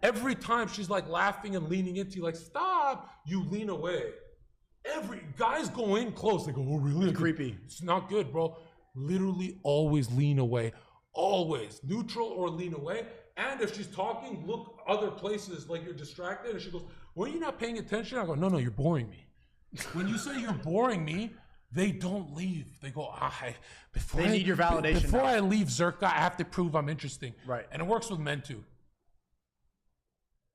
every time she's like laughing and leaning into you, like, stop, you lean away. Every guys go in close, they go, oh really? It's creepy. It's not good, bro. Literally always lean away. Always. Neutral or lean away. And if she's talking, look other places like you're distracted. And she goes, well, you're not paying attention? I go, no, you're boring me. When you say you're boring me, they don't leave. They go, they need your validation. Before I leave Zherka, I have to prove I'm interesting. Right. And it works with men too.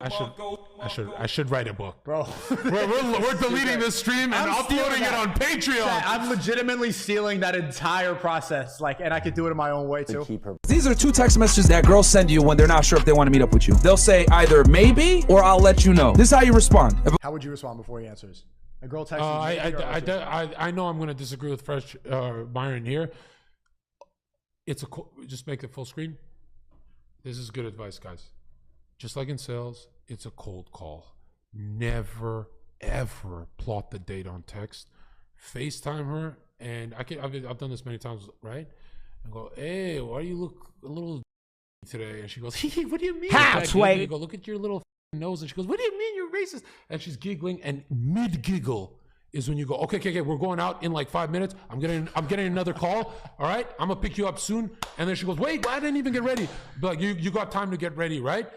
I should write a book, bro. We're deleting this stream and uploading it on Patreon. Chat, I'm legitimately stealing that entire process, like, and I could do it in my own way too. These are 2 text messages that girls send you when they're not sure if they want to meet up with you. They'll say either maybe or I'll let you know. This is how you respond. How would you respond before he answers? A girl texts I know I'm going to disagree with Byron here. Just make it full screen. This is good advice, guys. Just like in sales, it's a cold call. Never, ever plot the date on text. FaceTime her, and I've done this many times, right? And go, hey, why do you look a little today? And she goes, what do you mean? I go, look at your little nose. And she goes, what do you mean you're racist? And she's giggling, and mid-giggle is when you go, okay, we're going out in like 5 minutes. I'm getting another call. All right, I'm gonna pick you up soon. And then she goes, wait, I didn't even get ready. But you got time to get ready, right?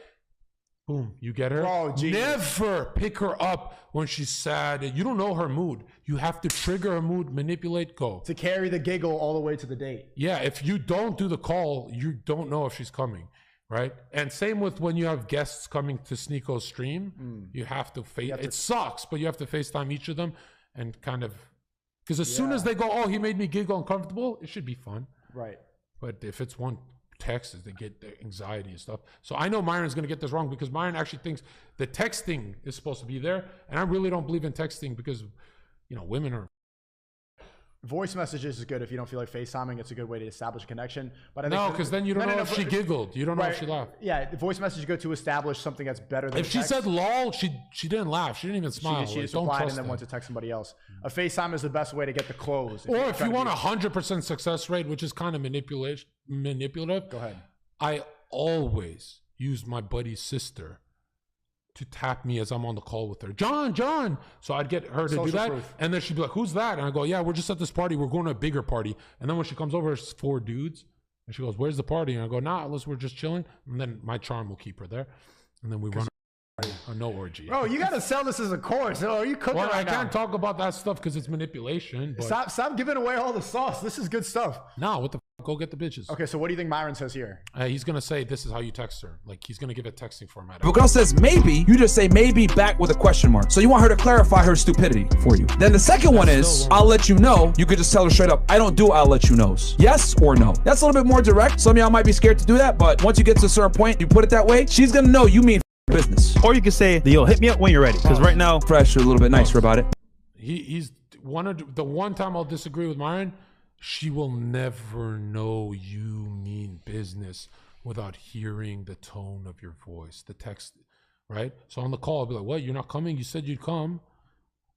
Boom, you get her. Bro, never pick her up when she's sad. You don't know her mood. You have to trigger her mood, manipulate, go. To carry the giggle all the way to the date. Yeah, if you don't do the call, you don't know if she's coming, right? And same with when you have guests coming to Sneako's stream. You have to it sucks, but you have to FaceTime each of them and kind of, because as soon as they go, oh, he made me giggle uncomfortable, it should be fun. Right. But if it's one text, they get the anxiety and stuff. So I know Myron's going to get this wrong because Myron actually thinks the texting is supposed to be there. And I really don't believe in texting because, women are... Voice messages is good if you don't feel like FaceTiming. It's a good way to establish a connection. But I think no, because then you don't know if she giggled. You don't know if she laughed. Yeah, the voice message is good to establish something that's better than if text. She said lol, she didn't laugh. She didn't even smile. She just replied and then went to text somebody else. A FaceTime is the best way to get the close. Or if you want 100% success rate, which is kind of manipulative. Go ahead. I always use my buddy's sister to tap me as I'm on the call with her. John. So I'd get her to do that. Proof. And then she'd be like, who's that? And I go, yeah, we're just at this party. We're going to a bigger party. And then when she comes over, it's 4 dudes. And she goes, where's the party? And I go, nah, unless we're just chilling. And then my charm will keep her there. And then we run no orgy. Bro, you got to sell this as a course. Are you cooking right now? I can't talk about that stuff because it's manipulation. But... Stop giving away all the sauce. This is good stuff. No, what the f***? Go get the bitches. Okay, so what do you think Myron says here? He's going to say this is how you text her. Like, he's going to give a texting format. If a girl says maybe, you just say maybe back with a question mark. So you want her to clarify her stupidity for you. Then the second one is, I'll let you know. You could just tell her straight up, I don't do I'll let you knows. Yes or no. That's a little bit more direct. Some of y'all might be scared to do that, but once you get to a certain point, you put it that way, she's going to know you mean business. Or you can say, yo, hit me up when you're ready. Because right now, fresh, you're a little bit nicer about it. He's the one time I'll disagree with Myron, she will never know you mean business without hearing the tone of your voice, the text, right? So on the call, I'll be like, what, you're not coming? You said you'd come.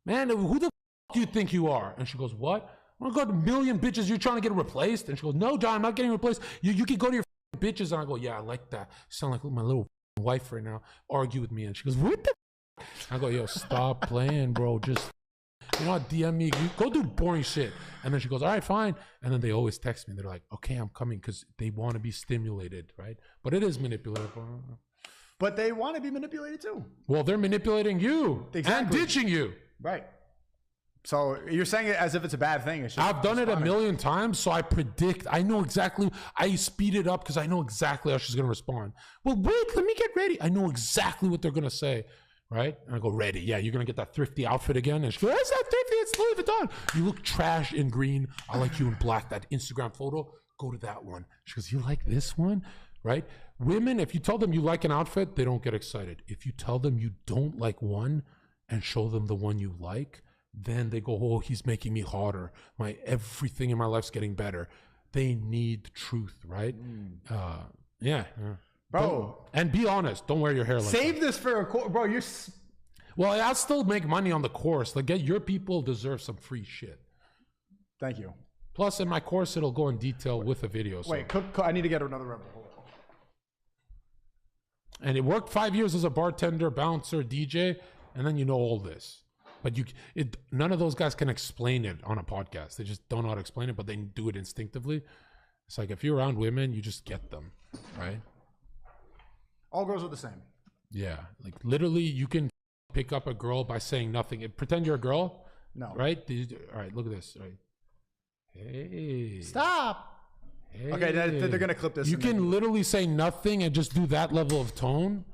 Man, who the f do you think you are? And she goes, what? I got a million bitches, you're trying to get replaced? And she goes, no, John, I'm not getting replaced. You can go to your bitches. And I go, yeah, I like that. You sound like my little wife right now. Argue with me. And she goes, what the f? I go, yo, stop playing, bro. Just... DM me, go do boring shit. And then she goes, all right, fine. And then they always text me. They're like, okay, I'm coming, because they want to be stimulated, right? But it is manipulative. But they want to be manipulated too. Well, they're manipulating you and ditching you. Right. So you're saying it as if it's a bad thing. I've done it a million times, so I predict. I know exactly. I speed it up because I know exactly how she's going to respond. Well, wait, let me get ready. I know exactly what they're going to say. Right? And I go, ready. Yeah, you're going to get that thrifty outfit again. And she goes, that's not thrifty, it's Louis Vuitton. You look trash in green. I like you in black. That Instagram photo, go to that one. She goes, you like this one? Right? Women, if you tell them you like an outfit, they don't get excited. If you tell them you don't like one and show them the one you like, then they go, oh, he's making me hotter. Everything in my life's getting better. They need truth, right? Yeah. Bro, and be honest. Don't wear your hair like save that. This for a course, bro. Well, I'll still make money on the course. Like, your people deserve some free shit. Thank you. Plus, in my course, it'll go in detail with a video. So. Wait, I need to get another rebel. And it worked 5 years as a bartender, bouncer, DJ, and then you know all this. But none of those guys can explain it on a podcast. They just don't know how to explain it, but they do it instinctively. It's like if you're around women, you just get them, right? All girls are the same. Yeah, like literally, you can pick up a girl by saying nothing. Pretend you're a girl. No. Right? All right, look at this. Right. Hey. Stop. Hey. Okay, they're going to clip this. You can literally say nothing and just do that level of tone,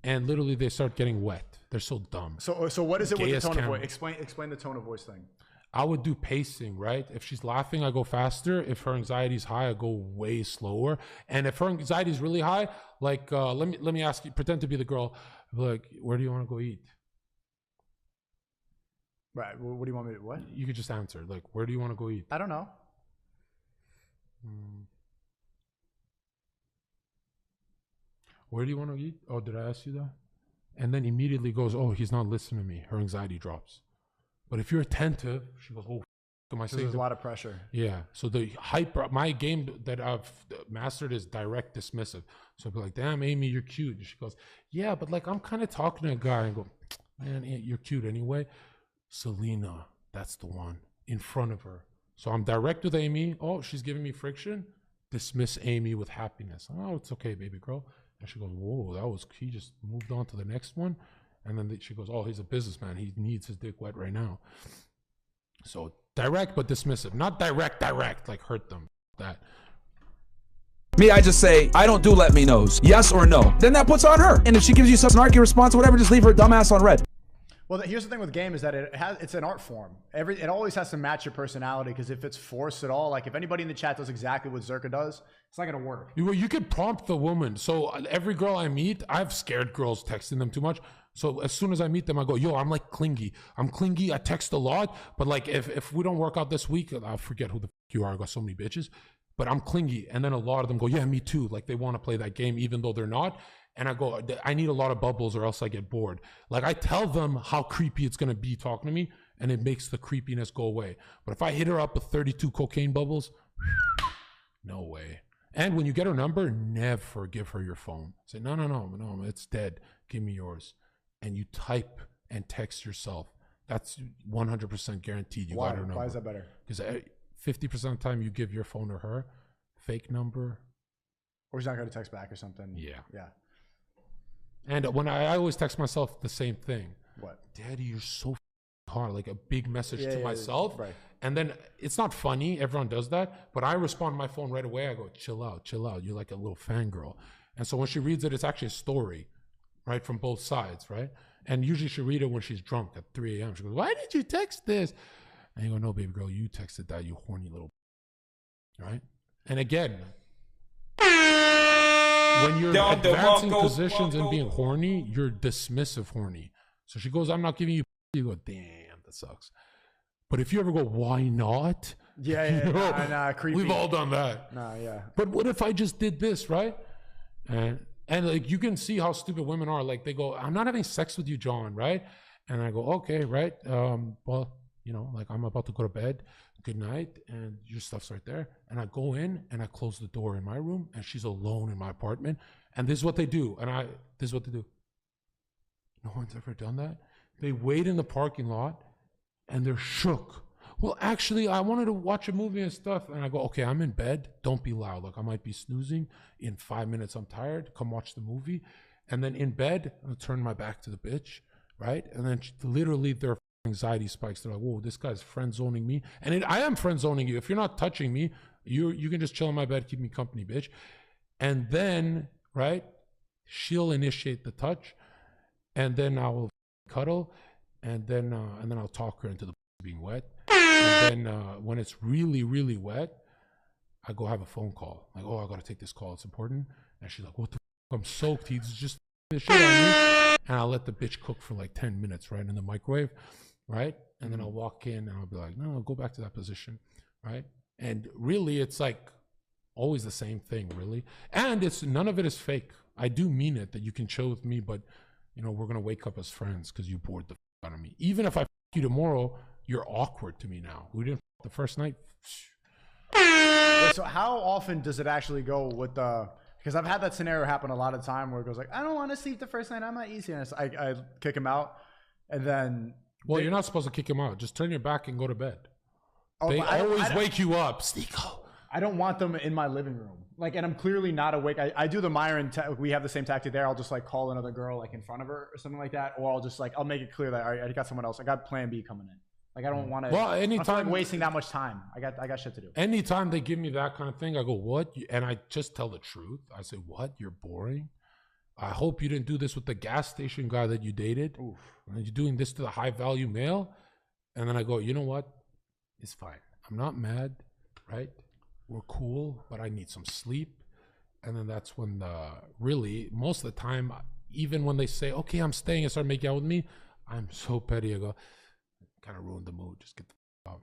and literally they start getting wet. They're so dumb. So what is it with the tone camera. of voice? Explain the tone of voice thing. I would do pacing, right? If she's laughing, I go faster. If her anxiety is high, I go way slower. And if her anxiety is really high, like let me ask you, pretend to be the girl. Like, where do you want to go eat? Right. What do you want me to what? You could just answer. Like, where do you want to go eat? I don't know. Where do you want to eat? Oh, did I ask you that? And then immediately goes, oh, he's not listening to me. Her anxiety drops. But if you're attentive, she goes, oh, am I saying? There's a lot of pressure. Yeah. So the my game that I've mastered is direct dismissive. So I'll be like, damn, Amy, you're cute. And she goes, yeah, but like I'm kind of talking to a guy. And go, man, you're cute anyway. Selena, that's the one in front of her. So I'm direct with Amy. Oh, she's giving me friction. Dismiss Amy with happiness. Oh, it's okay, baby girl. And she goes, whoa, he just moved on to the next one. And then she goes, oh, he's a businessman. He needs his dick wet right now. So direct but dismissive. Not direct, like hurt them. That. Me, I just say, I don't do let me knows. Yes or no. Then that puts on her. And if she gives you some snarky response or whatever, just leave her dumbass on red. Well, here's the thing with game is that it's an art form. It always has to match your personality, because if it's forced at all, like if anybody in the chat does exactly what Zherka does, it's not gonna work. You could prompt the woman. So every girl I meet, I've scared girls texting them too much. So as soon as I meet them, I go, yo, I'm like clingy. I'm clingy. I text a lot, but like if we don't work out this week, I'll forget who the f you are. I got so many bitches, but I'm clingy. And then a lot of them go, yeah, me too. Like they want to play that game even though they're not. And I go, I need a lot of bubbles or else I get bored. Like I tell them how creepy it's going to be talking to me, and it makes the creepiness go away. But if I hit her up with 32 cocaine bubbles, no way. And when you get her number, never give her your phone. Say, no, it's dead. Give me yours. And you type and text yourself. That's 100% guaranteed. You got her number. Why is that better? Because 50% of the time you give your phone to her, fake number. Or she's not going to text back or something. Yeah. And when I always text myself the same thing. What? Daddy, you're so hard. Like a big message to myself. Right. And then it's not funny. Everyone does that. But I respond to my phone right away. I go, chill out. You're like a little fangirl. And so when she reads it, it's actually a story, right? From both sides, right? And usually she'll read it when she's drunk at 3 a.m. She goes, why did you text this? And you go, no, baby girl, you texted that, you horny little, right? And again, when you're advancing positions and being horny, you're dismissive horny. So she goes, I'm not giving you. You go, damn, that sucks. But if you ever go, why not? Yeah, creepy. We've all done that. But what if I just did this, right? And like you can see how stupid women are. Like they go, I'm not having sex with you, John, right? And I go, okay, right? Well, you know, like I'm about to go to bed. Good night, and your stuff's right there. And I go in and I close the door in my room, and she's alone in my apartment. And this is what they do. This is what they do. No one's ever done that. They wait in the parking lot, and they're shook. Well, actually, I wanted to watch a movie and stuff. And I go, okay, I'm in bed. Don't be loud. Like I might be snoozing. In 5 minutes, I'm tired. Come watch the movie. And then in bed, I'll turn my back to the bitch, right? And then literally their anxiety spikes. They're like, whoa, this guy's friend zoning me. And I am friend zoning you. If you're not touching me, you can just chill in my bed, keep me company, bitch. And then, right, she'll initiate the touch, and then I will cuddle, and then I'll talk her into the being wet. And then when it's really, really wet, I go have a phone call. Like, oh, I gotta take this call. It's important. And she's like, what the f? I'm soaked. He's just this shit on me. And I'll let the bitch cook for like 10 minutes, right, in the microwave, right? And then I'll walk in and I'll be like, no, go back to that position, right? And really, it's like always the same thing, really. And it's none of it is fake. I do mean it that you can chill with me, but you know, we're gonna wake up as friends because you bored the f out of me. Even if I f you tomorrow, you're awkward to me now. We didn't f the first night. Wait, so how often does it actually go with the Because I've had that scenario happen a lot of time where it goes like, I don't want to sleep the first night. I'm not easy. And I kick him out. And then. Well, you're not supposed to kick him out. Just turn your back and go to bed. Oh, they always wake you up. Sneako. I don't want them in my living room. Like, and I'm clearly not awake. I do the Myron. We have the same tactic there. I'll just like call another girl like in front of her or something like that. Or I'll just like, I'll make it clear that, all right, I got someone else. I got plan B coming in. Like, I don't want to. Well, anytime. I'm wasting that much time. I got shit to do. Anytime they give me that kind of thing, I go, what? And I just tell the truth. I say, what? You're boring. I hope you didn't do this with the gas station guy that you dated. Oof. And you're doing this to the high value male. And then I go, you know what? It's fine. I'm not mad, right? We're cool, but I need some sleep. And then that's when really, most of the time, even when they say, okay, I'm staying and start making out with me, I'm so petty. I go, kind of ruined the mood. Just get the out.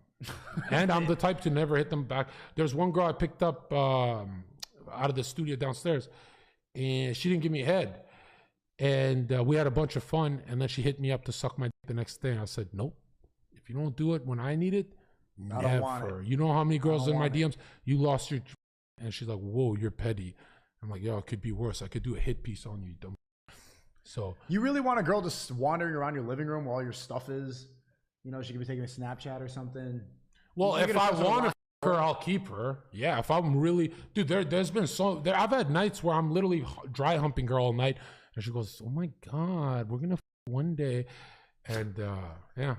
And I'm the type to never hit them back. There's one girl I picked up out of the studio downstairs, and she didn't give me a head. And we had a bunch of fun, and then she hit me up to suck my dick the next day. And I said, nope. If you don't do it when I need it, I don't want never. it. You know how many girls in my DMs, you lost your... And she's like, whoa, you're petty. I'm like, yo, it could be worse. I could do a hit piece on you, dumb. So... You really want a girl just wandering around your living room where all your stuff is? You know, she could be taking a Snapchat or something. Well, if I want to her, I'll keep her. Yeah, if I'm really... Dude, there's been so... I've had nights where I'm literally dry humping her all night. And she goes, oh my God, we're going to one day. And yeah.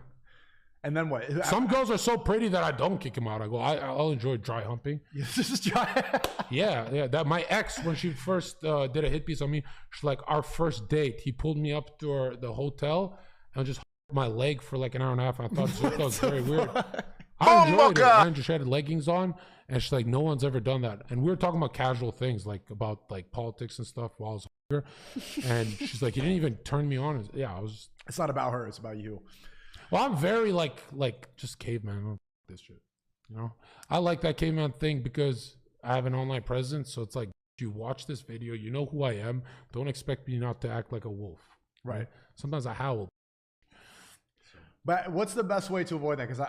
And then what? Some girls are so pretty that I don't kick them out. I go, I'll enjoy dry humping. This is dry. yeah. That my ex, when she first did a hit piece on me, she's like, our first date, he pulled me up to the hotel and just my leg for like an hour and a half. I thought that was very weird. I enjoyed it. And she had leggings on, and she's like, no one's ever done that. And we were talking about casual things, like about like politics and stuff while I was here. And she's like, you didn't even turn me on. Yeah, I was. It's not about her. It's about you. Well, I'm very like just caveman. I don't this shit, you know. I like that caveman thing because I have an online presence. So it's like, you watch this video, you know who I am. Don't expect me not to act like a wolf. Right. Sometimes I howl. But what's the best way to avoid that? Because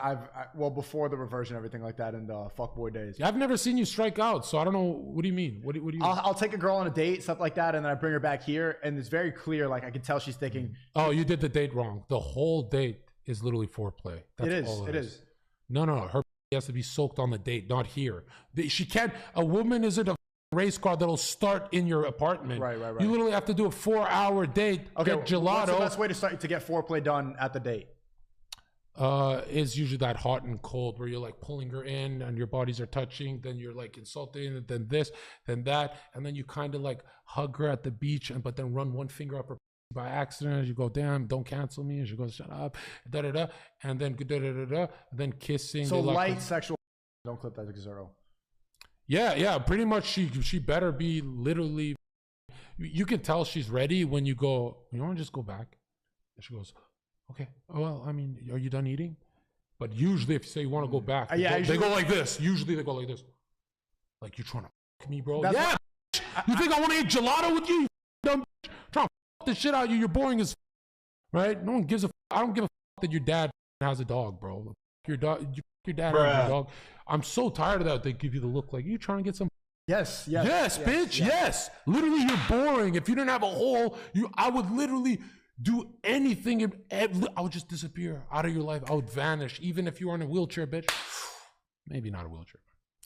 well, before the reversion, everything like that, and fuckboy days. I've never seen you strike out, so I don't know. What do you mean? What do you? I'll take a girl on a date, stuff like that, and then I bring her back here, and it's very clear. Like I can tell she's thinking. Oh, you did the date wrong. The whole date is literally foreplay. That's all it is. No. Her has to be soaked on the date, not here. She can't. A woman isn't a race car that'll start in your apartment. Right. You literally have to do a 4-hour date. Okay, get gelato. What's the best way to get foreplay done at the date? Is usually that hot and cold where you're like pulling her in and your bodies are touching, then you're like insulting, and then this, then that, and then you kind of like hug her at the beach, but then run one finger up her by accident as you go, damn, don't cancel me, and she goes, shut up, and then then kissing. So light sexual. Don't clip that to 0. Yeah, pretty much. She better be literally. You can tell she's ready when you go, you want to just go back, and she goes, okay. Well, I mean, are you done eating? But usually, if you say you want to go back, they go like this. Usually, they go like this. Like, you trying to fuck me, bro? Yeah. You think I want to eat gelato with you? You dumb bitch. Trying to fuck the shit out of you. You're boring as right? No one gives a. I don't give a fuck that your dad has a dog, bro. Your dad has a dog. I'm so tired of that. They give you the look like you trying to get some. Yes, bitch. Yes. Literally, you're boring. If you didn't have a hole, I would literally do anything. I would just disappear out of your life. I would vanish. Even if you were in a wheelchair, bitch. Maybe not a wheelchair.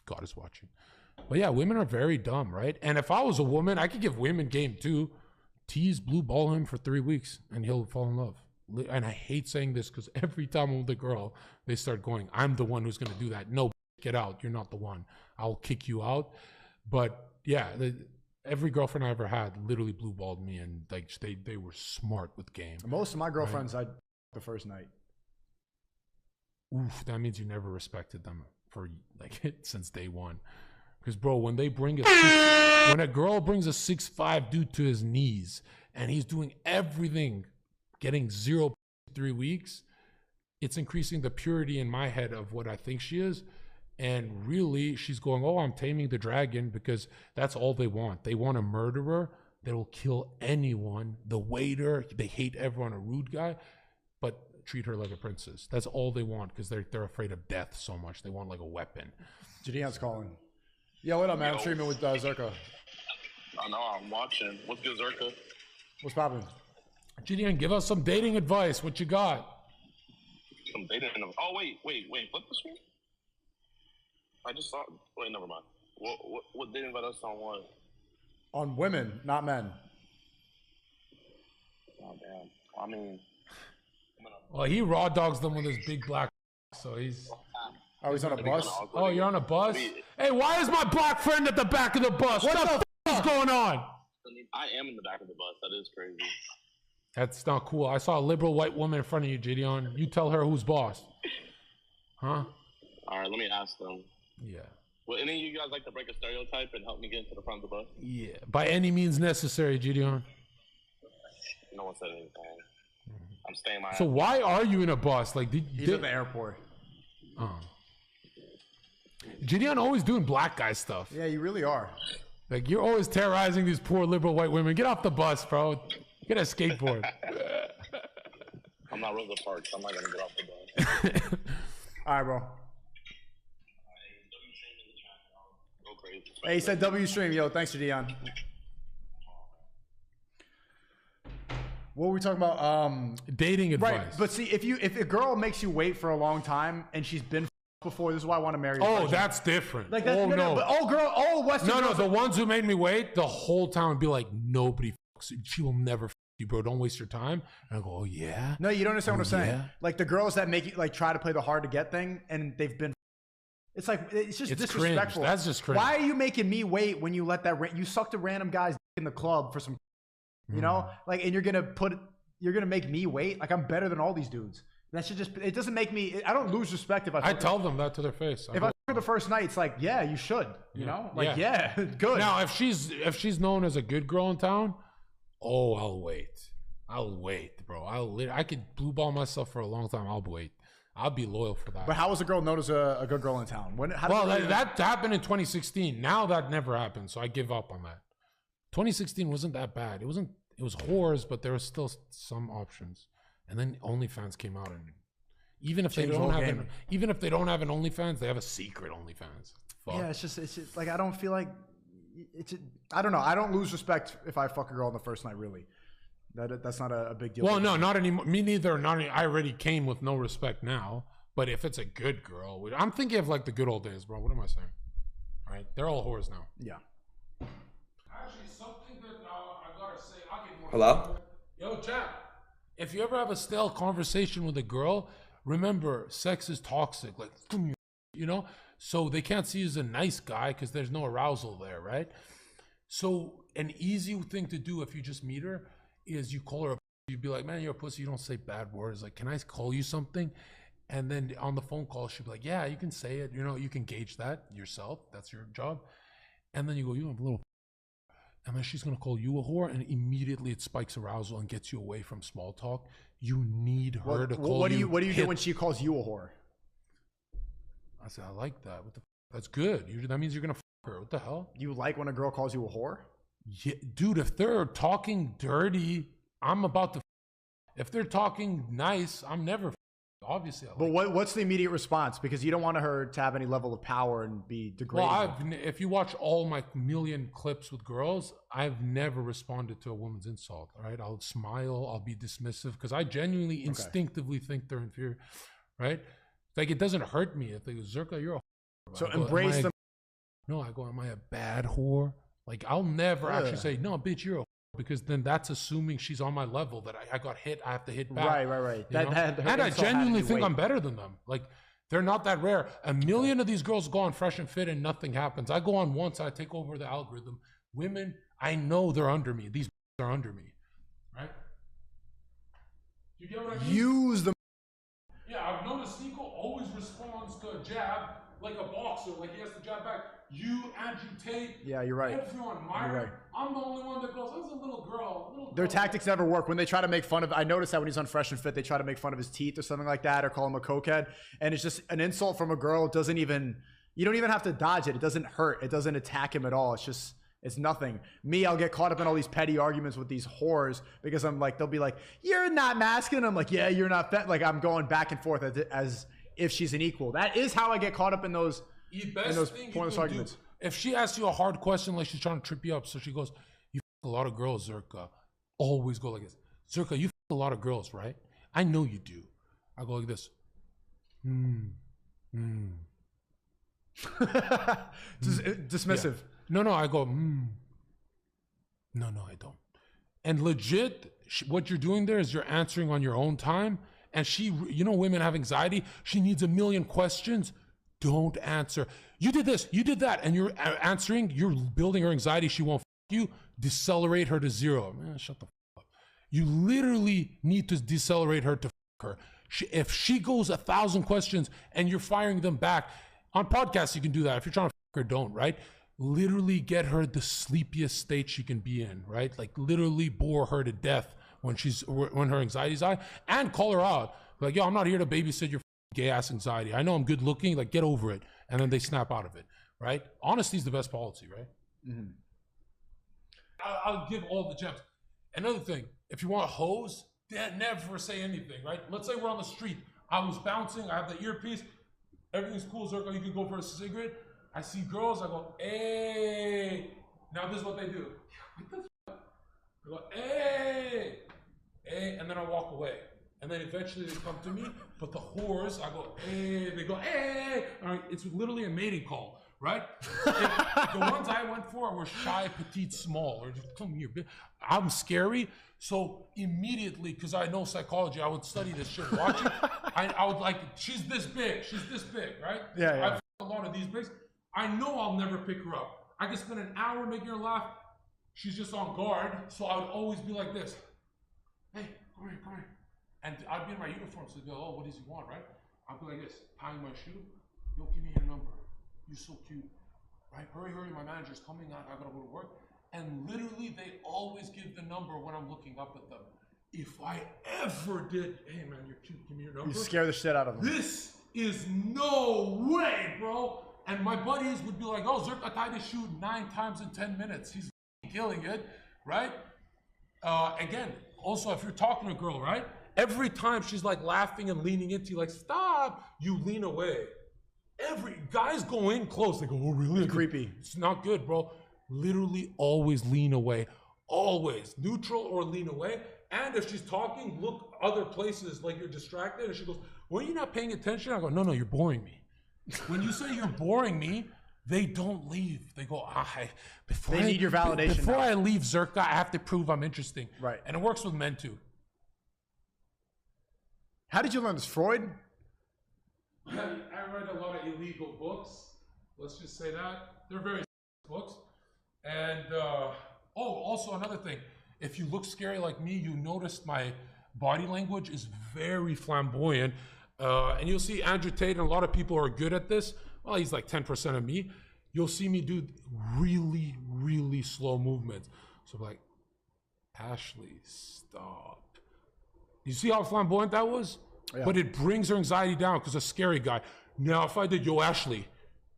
God is watching. But yeah, women are very dumb, right? And if I was a woman, I could give women game too. Tease blue ball him for 3 weeks and he'll fall in love. And I hate saying this because every time I'm with a girl, they start going, I'm the one who's going to do that. No, get out. You're not the one. I'll kick you out. But yeah, every girlfriend I ever had literally blue balled me, and like they were smart with game. Most of my girlfriends, I the first night. Oof, that means you never respected them for like since day one. Because bro, when a girl brings a 6'5" dude to his knees and he's doing everything, getting 0 3 weeks, it's increasing the purity in my head of what I think she is. And really, she's going, oh, I'm taming the dragon, because that's all they want. They want a murderer that will kill anyone. The waiter, they hate everyone, a rude guy, but treat her like a princess. That's all they want, because they're afraid of death so much. They want like a weapon. Jadion's calling. Yo, what up, man? I'm streaming with Zherka. I know, I'm watching. What's good, Zherka? What's poppin'? Gideon, give us some dating advice. What you got? Some dating. Oh, wait. Flip the screen? I just saw. Wait, never mind. What dating advice on what? On women, not men. Oh, damn. I mean. Well, he raw dogs them with his big black. So he's. Oh, he's on a bus? Oh, you're on a bus? Hey, why is my black friend at the back of the bus? What the f is going on? I am in the back of the bus. That is crazy. That's not cool. I saw a liberal white woman in front of you, Gideon. You tell her who's boss. Huh? All right, let me ask them. Yeah. Would any of you guys like to break a stereotype and help me get into the front of the bus? Yeah. By any means necessary, Gideon. No one said anything. I'm staying my So why are you in a bus? Like, He's at the airport. Oh. Gideon always doing black guy stuff. Yeah, you really are. Like, you're always terrorizing these poor liberal white women. Get off the bus, bro. Get a skateboard. I'm not Rosa Parks. I'm not going to get off the bus. All right, bro. Go crazy. Hey, he said W stream. Yo, thanks for Dion. What were we talking about? Dating advice. Right, but see, if a girl makes you wait for a long time and she's been before, this is why I want to marry her. Oh, that's different. Like that's, oh, no. But all Western girls. The ones who made me wait, the whole time would be like, nobody fucks you. She will never fuck you, bro. Don't waste your time. And I go, oh, yeah? No, you don't understand what I'm saying. Yeah? Like the girls that make you like try to play the hard to get thing and they've been. It's like, it's just disrespectful. Cringe. That's just cringe. Why are you making me wait when you let that, you sucked a random guy's in the club for some, you know? Like, and you're going to make me wait? Like, I'm better than all these dudes. That should just, it doesn't make me, I don't lose respect if I tell them that to their face. If I fuck her the first night, it's like, yeah, you should, you know? Like, yeah, good. Now, if she's known as a good girl in town, oh, I'll wait, bro. I could blue ball myself for a long time. I'll wait. I'll be loyal for that. But how was a girl known as a good girl in town? That happened in 2016. Now that never happened, so I give up on that. 2016 wasn't that bad. It was whores, but there was still some options. And then OnlyFans came out, and even if they don't have an OnlyFans, they have a secret OnlyFans. Fuck. Yeah, it's just like I don't feel like I don't know. I don't lose respect if I fuck a girl on the first night. Really, that's not a big deal. Well, no, not anymore. Me neither. I already came with no respect now. But if it's a good girl, I'm thinking of like the good old days, bro. What am I saying? All right, they're all whores now. Yeah. Actually, something that I gotta say. I'll get more. Hello? Yo, chat. If you ever have a stale conversation with a girl, remember, sex is toxic. Like, you know? So they can't see you as a nice guy because there's no arousal there, right? So an easy thing to do if you just meet her is you call her you'd be like, man, you're a pussy. You don't say bad words. Like, can I call you something? And then on the phone call, she'd be like, yeah, you can say it. You know, you can gauge that yourself. That's your job. And then you go, you have a little. And then she's going to call you a whore, and immediately it spikes arousal and gets you away from small talk. You need her to call you. What do you do when she calls you a whore? I said, I like that. That's good. That means you're going to fuck her. What the hell? You like when a girl calls you a whore? Yeah, dude, if they're talking dirty, I'm about to. If they're talking nice, I'm never. Obviously, but what's the immediate response? Because you don't want her to have any level of power and be degraded. Well, if you watch all my million clips with girls, I've never responded to a woman's insult. All right, I'll smile, I'll be dismissive because I genuinely, instinctively think they're inferior. Right? Like it doesn't hurt me if they go, Zherka, you're a whore. So embrace them. No, I go, am I a bad whore? Like I'll never actually say, no, bitch, you're a whore. Because then that's assuming she's on my level that I got hit, I have to hit back. Right. And I genuinely think I'm better than them. Like they're not that rare. A million of these girls go on Fresh and Fit and nothing happens. I go on once, I take over the algorithm. Women, I know they're under me. These are under me, right? You get what I mean? Use them. Yeah, I've noticed Nico always responds to a jab like a boxer, like he has to jab back. You agitate. Yeah, you're right. Everyone, you're right. I'm the only one that goes, I was a little girl. Their tactics never work. When they try to make fun of, I noticed that when he's on Fresh and Fit, they try to make fun of his teeth or something like that, or call him a cokehead. And it's just an insult from a girl. It doesn't even, you don't even have to dodge it. It doesn't hurt. It doesn't attack him at all. It's just, it's nothing. Me, I'll get caught up in all these petty arguments with these whores because I'm like, they'll be like, you're not masculine. I'm like, yeah, you're not fat. Like I'm going back and forth as if she's an equal. That is how I get caught up in those pointless arguments. If she asks you a hard question, like she's trying to trip you up, so she goes, a lot of girls, Zherka. Always go like this. Zherka, you a lot of girls, right? I know you do. I go like this. Dismissive. Yeah. No, I go, No, I don't. And legit, what you're doing there is you're answering on your own time. And she, you know, women have anxiety. She needs a million questions. Don't answer. You did this, you did that. And you're answering, you're building her anxiety. She won't you. Decelerate her to 0. Man, shut the up. You literally need to decelerate her to her. If she goes 1,000 questions and you're firing them back, on podcasts you can do that. If you're trying to her, don't, right? Literally get her the sleepiest state she can be in, right? Like literally bore her to death when her anxiety's high, and call her out. Like, yo, I'm not here to babysit your gay ass anxiety. I know I'm good looking, like get over it. And then they snap out of it, right? Honesty is the best policy, right? Mm-hmm. I'll give all the gems. Another thing, if you want a hose, never say anything, right? Let's say we're on the street. I was bouncing, I have the earpiece, everything's cool, Zherka, you can go for a cigarette. I see girls, I go, hey. Now this is what they do. What the fuck? I go, hey, and then I walk away. And then eventually they come to me, but the whores, I go, hey, they go, hey. All right, it's literally a mating call, right? The ones I went for were shy, petite, small, or just come here. I'm scary, so immediately, because I know psychology, I would study this shit, watch it. I would like, she's this big, right? Yeah. I've a lot of these bigs. I know I'll never pick her up. I can spend an hour making her laugh. She's just on guard, so I would always be like this. Hey, come here. And I'd be in my uniform, so they'd go, oh, what does he want, right? I'd be like this, tying my shoe. Yo, give me your number. You're so cute. Right? Hurry, my manager's coming. I gotta go to work. And literally, they always give the number when I'm looking up at them. If I ever did, hey man, you're cute, give me your number. You scare the shit out of them. This is no way, bro. And my buddies would be like, oh, Zherka tied his shoe 9 times in 10 minutes. He's killing it, right? Again, also, if you're talking to a girl, right? Every time she's like laughing and leaning into you, like, stop, you lean away. Guys go in close. They go, oh, really? It's creepy. It's not good, bro. Literally always lean away. Always. Neutral or lean away. And if she's talking, look other places like you're distracted. And she goes, well, you're not paying attention? I go, no, you're boring me. When you say you're boring me, they don't leave. They go, they need your validation. Before I leave Zherka, I have to prove I'm interesting. Right. And it works with men too. How did you learn this? Freud? I read a lot of illegal books. Let's just say that. They're very books. And, also another thing. If you look scary like me, you notice my body language is very flamboyant. And you'll see Andrew Tate, and a lot of people are good at this. Well, he's like 10% of me. You'll see me do really, really slow movements. So I'm like, Ashley, stop. You see how flamboyant that was? Yeah. But it brings her anxiety down because a scary guy. Now, if I did, yo, Ashley,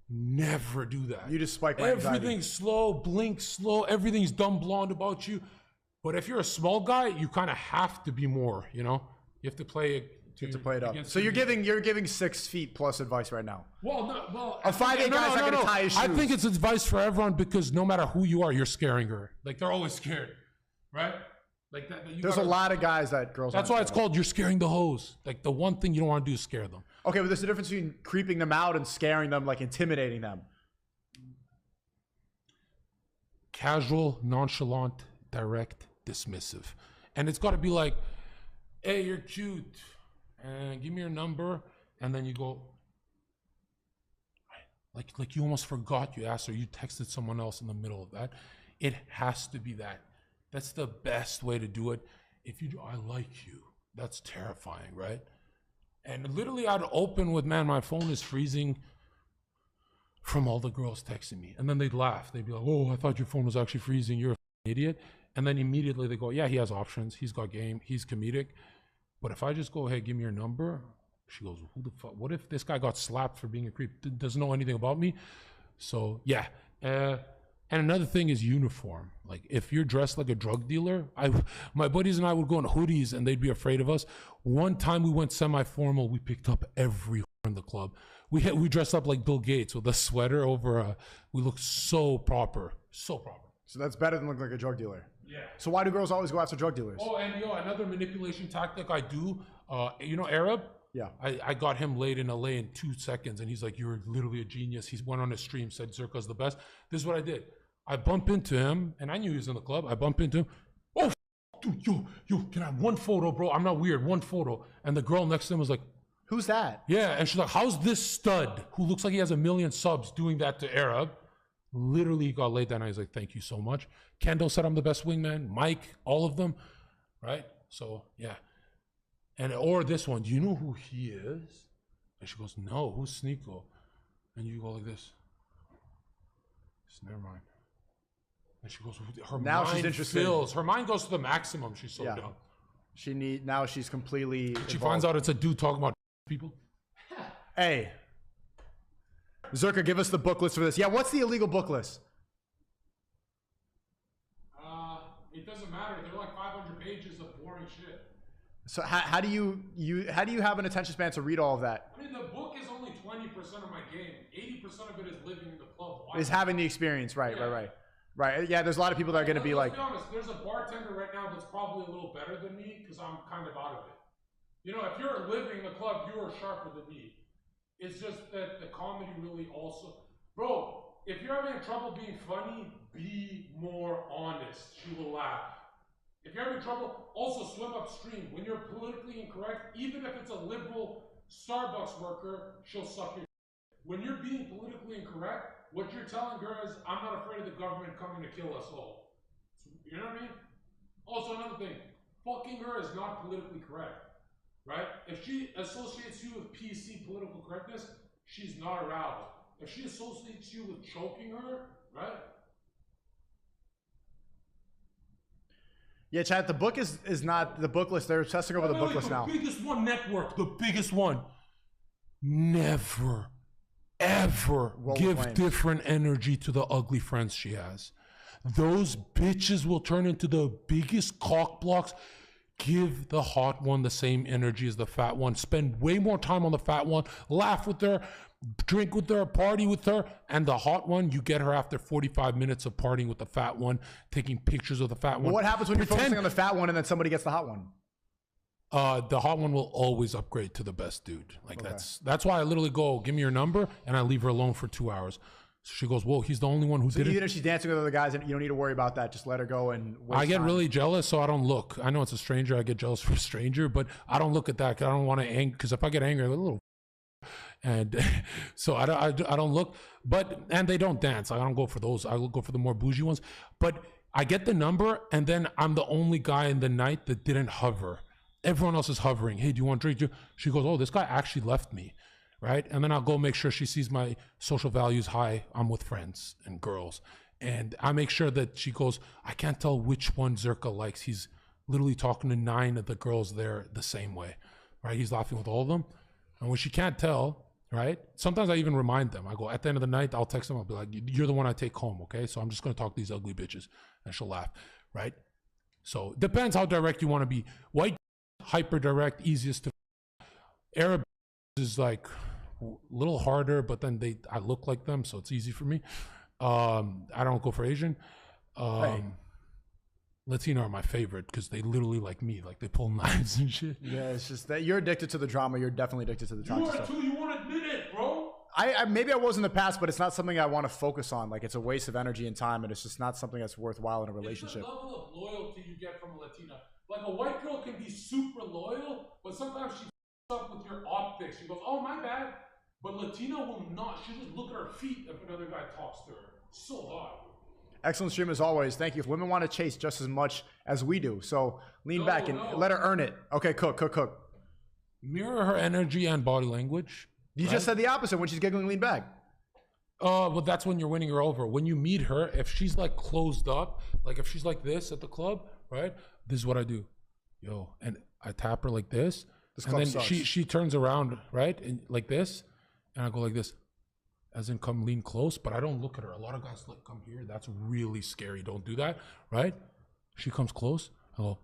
never do that. You just spike my anxiety. Everything's slow, blink slow, everything's dumb blonde about you. But if you're a small guy, you kind of have to be more, you know? You have to play it. You have to play it up. So you're giving 6 feet plus advice right now. Well, a 5'8" guy's not gonna tie his shoes. I think it's advice for everyone because no matter who you are, you're scaring her. Like they're always scared, right? Like that. There's a lot of guys that girls. That's why it's called you're scaring the hoes. Like the one thing you don't want to do is scare them. Okay, but there's a difference between creeping them out and scaring them, like intimidating them. Casual, nonchalant, direct, dismissive, and it's got to be like, "Hey, you're cute, and give me your number," and then you go, like you almost forgot you asked her. You texted someone else in the middle of that. It has to be that. That's the best way to do it. If you do, I like you. That's terrifying, right? And literally I'd open with, man, my phone is freezing from all the girls texting me. And then they'd laugh. They'd be like, oh, I thought your phone was actually freezing. You're an idiot. And then immediately they go, yeah, he has options. He's got game. He's comedic. But if I just go, hey, give me your number. She goes, who the fuck? What if this guy got slapped for being a creep? Doesn't know anything about me. So yeah. And another thing is uniform. Like if you're dressed like a drug dealer, my buddies and I would go in hoodies and they'd be afraid of us. One time we went semi-formal, we picked up every whore in the club. We dressed up like Bill Gates with a sweater over we looked so proper, so proper. So that's better than looking like a drug dealer. Yeah. So why do girls always go after drug dealers? Oh, and another manipulation tactic I do. Arab. Yeah. I got him laid in LA in 2 seconds, and he's like, "You're literally a genius." He went on a stream, said Zherka's the best. This is what I did. I bump into him, and I knew he was in the club. I bump into him. Oh, dude, yo, can I have one photo, bro? I'm not weird. One photo. And the girl next to him was like, "Who's that?" Yeah, and she's like, "How's this stud who looks like he has 1 million subs doing that to Arab?" Literally got laid that night. He's like, "Thank you so much." Kendall said I'm the best wingman. Mike, all of them, right? So yeah. And or this one, do you know who he is? And she goes, "No, who's Sneeko?" And you go like this. Never mind. And she goes, her now mind she's interested. fills. Her mind goes to the maximum. She's so dumb. Now she's completely. She finds out it's a dude talking about people. Hey, Zherka, give us the book list for this. Yeah, what's the illegal book list? It doesn't matter. They're like 500 pages of boring shit. So how do you have an attention span to read all of that? I mean, the book is only 20% of my game. 80% of it is living in the club. Is having the experience, right? Yeah, there's a lot of people that are going to be like. Let's be honest. There's a bartender right now that's probably a little better than me because I'm kind of out of it. You know, if you're living in the club, you are sharper than me. It's just that the comedy really also, bro. If you're having trouble being funny, be more honest. She will laugh. If you're having trouble, also swim upstream. When you're politically incorrect, even if it's a liberal Starbucks worker, she'll suck your. When you're being politically incorrect, what you're telling her is, "I'm not afraid of the government coming to kill us all." You know what I mean? Also, another thing, fucking her is not politically correct, right? If she associates you with PC political correctness, she's not aroused. If she associates you with choking her, right? Yeah, chat. The book is not the book list. They're testing over the book list now. The biggest one network, the biggest one. Never, ever give different energy to the ugly friends she has. Those bitches will turn into the biggest cock blocks. Give the hot one the same energy as the fat one. Spend way more time on the fat one. Laugh with her, drink with her, party with her. And the hot one, you get her after 45 minutes of partying with the fat one, taking pictures of the fat one. Well, what happens when you're focusing on the fat one and then somebody gets the hot one? The hot one will always upgrade to the best dude. Like that's why I literally go, "Give me your number," and I leave her alone for 2 hours. So she goes, "Whoa, he's the only one who did it." Even if she's dancing with other guys, and you don't need to worry about that. Just let her go and waste I get time. really jealous, so I don't look. I know it's a stranger. I get jealous for a stranger, but I don't look at that because I don't want to angry. Because if I get angry, I'm a little, and so I don't look. And they don't dance. I don't go for those. I will go for the more bougie ones. But I get the number, and then I'm the only guy in the night that didn't hover. Everyone else is hovering. "Hey, do you want to drink?" She goes, "Oh, this guy actually left me." Right? And then I'll go make sure she sees my social values high. I'm with friends and girls. And I make sure that she goes, "I can't tell which one Zherka likes. He's literally talking to 9 of the girls there the same way." Right? He's laughing with all of them. And when she can't tell, right? Sometimes I even remind them. I go, at the end of the night, I'll text them. I'll be like, "You're the one I take home, okay? So I'm just going to talk to these ugly bitches." And she'll laugh, right? So it depends how direct you want to be. White, hyper direct, easiest to. Arab is like a little harder, but then I look like them, so it's easy for me. I don't go for Asian. Latino are my favorite because they literally like me, like they pull knives and shit. Yeah, it's just that you're addicted to the drama. You're definitely addicted to the toxic stuff. You won't admit it, bro. I maybe I was in the past, but it's not something I want to focus on. Like, it's a waste of energy and time, and it's just not something that's worthwhile in a relationship. It's the level of loyalty you get from a Latina. Like, a white girl can be super loyal, but sometimes she up with your optics. She goes, "Oh, my bad." But Latina will not. She'll just look at her feet if another guy talks to her. So hard. Excellent stream as always. Thank you. If women want to chase just as much as we do, so lean back and let her earn it. Okay, cook. Mirror her energy and body language. You just said the opposite. When she's giggling, lean back. Well, that's when you're winning her over. When you meet her, if she's like closed up, like if she's like this at the club, right? This is what I do. Yo, and I tap her like this. And then she turns around, right? And like this. And I go like this. As in, come lean close, but I don't look at her. A lot of guys like, "Come here." That's really scary. Don't do that, right? She comes close. I go,